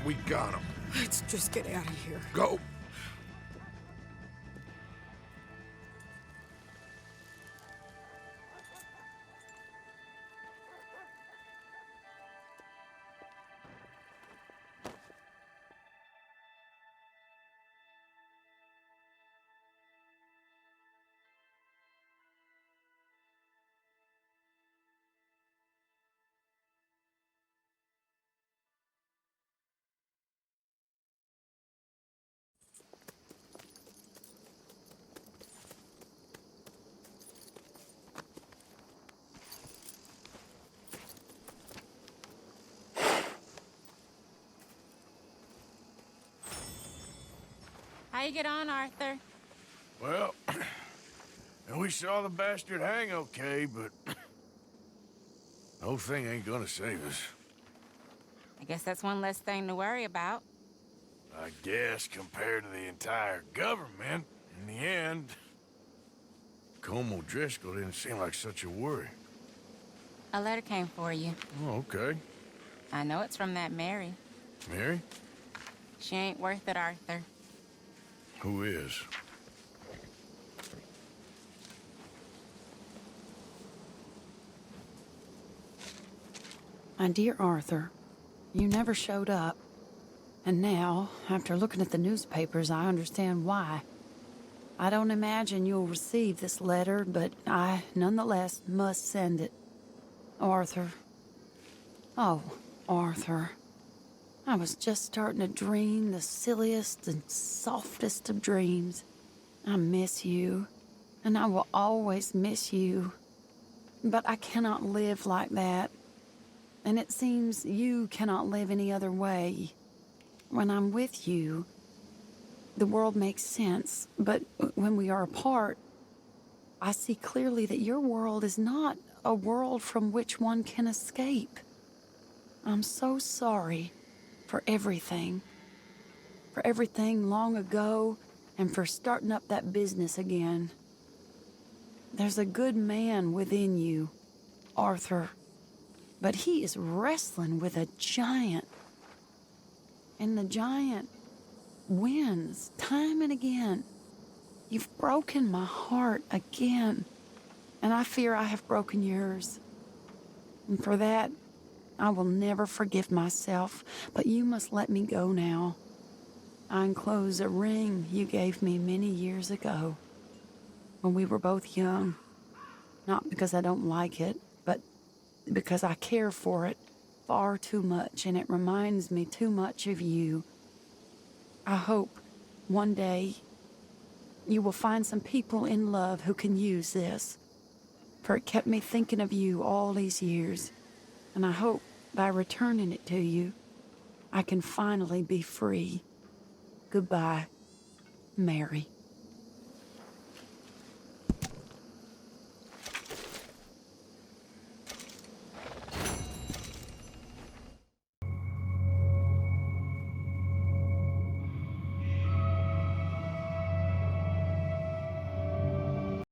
We got him. Let's just get out of here. Go. How you get on, Arthur? Well, we saw the bastard hang okay, but the whole thing ain't gonna save us. I guess that's one less thing to worry about. I guess compared to the entire government, in the end, Colm O'Driscoll didn't seem like such a worry. A letter came for you. Oh, okay. I know it's from that Mary. Mary? She ain't worth it, Arthur. Who is? My dear Arthur, you never showed up. And now, after looking at the newspapers, I understand why. I don't imagine you'll receive this letter, but I, nonetheless, must send it. Arthur. Oh, Arthur. I was just starting to dream the silliest and softest of dreams. I miss you, and I will always miss you. But I cannot live like that. And it seems you cannot live any other way. When I'm with you, the world makes sense. But when we are apart, I see clearly that your world is not a world from which one can escape. I'm so sorry for everything. For everything long ago, and for starting up that business again. There's a good man within you, Arthur, but he is wrestling with a giant. And the giant wins time and again. You've broken my heart again, and I fear I have broken yours. And for that, I will never forgive myself, but you must let me go now. I enclose a ring you gave me many years ago, when we were both young. Not because I don't like it, but because I care for it far too much, and it reminds me too much of you. I hope one day you will find some people in love who can use this, for it kept me thinking of you all these years, and I hope by returning it to you, I can finally be free. Goodbye, Mary.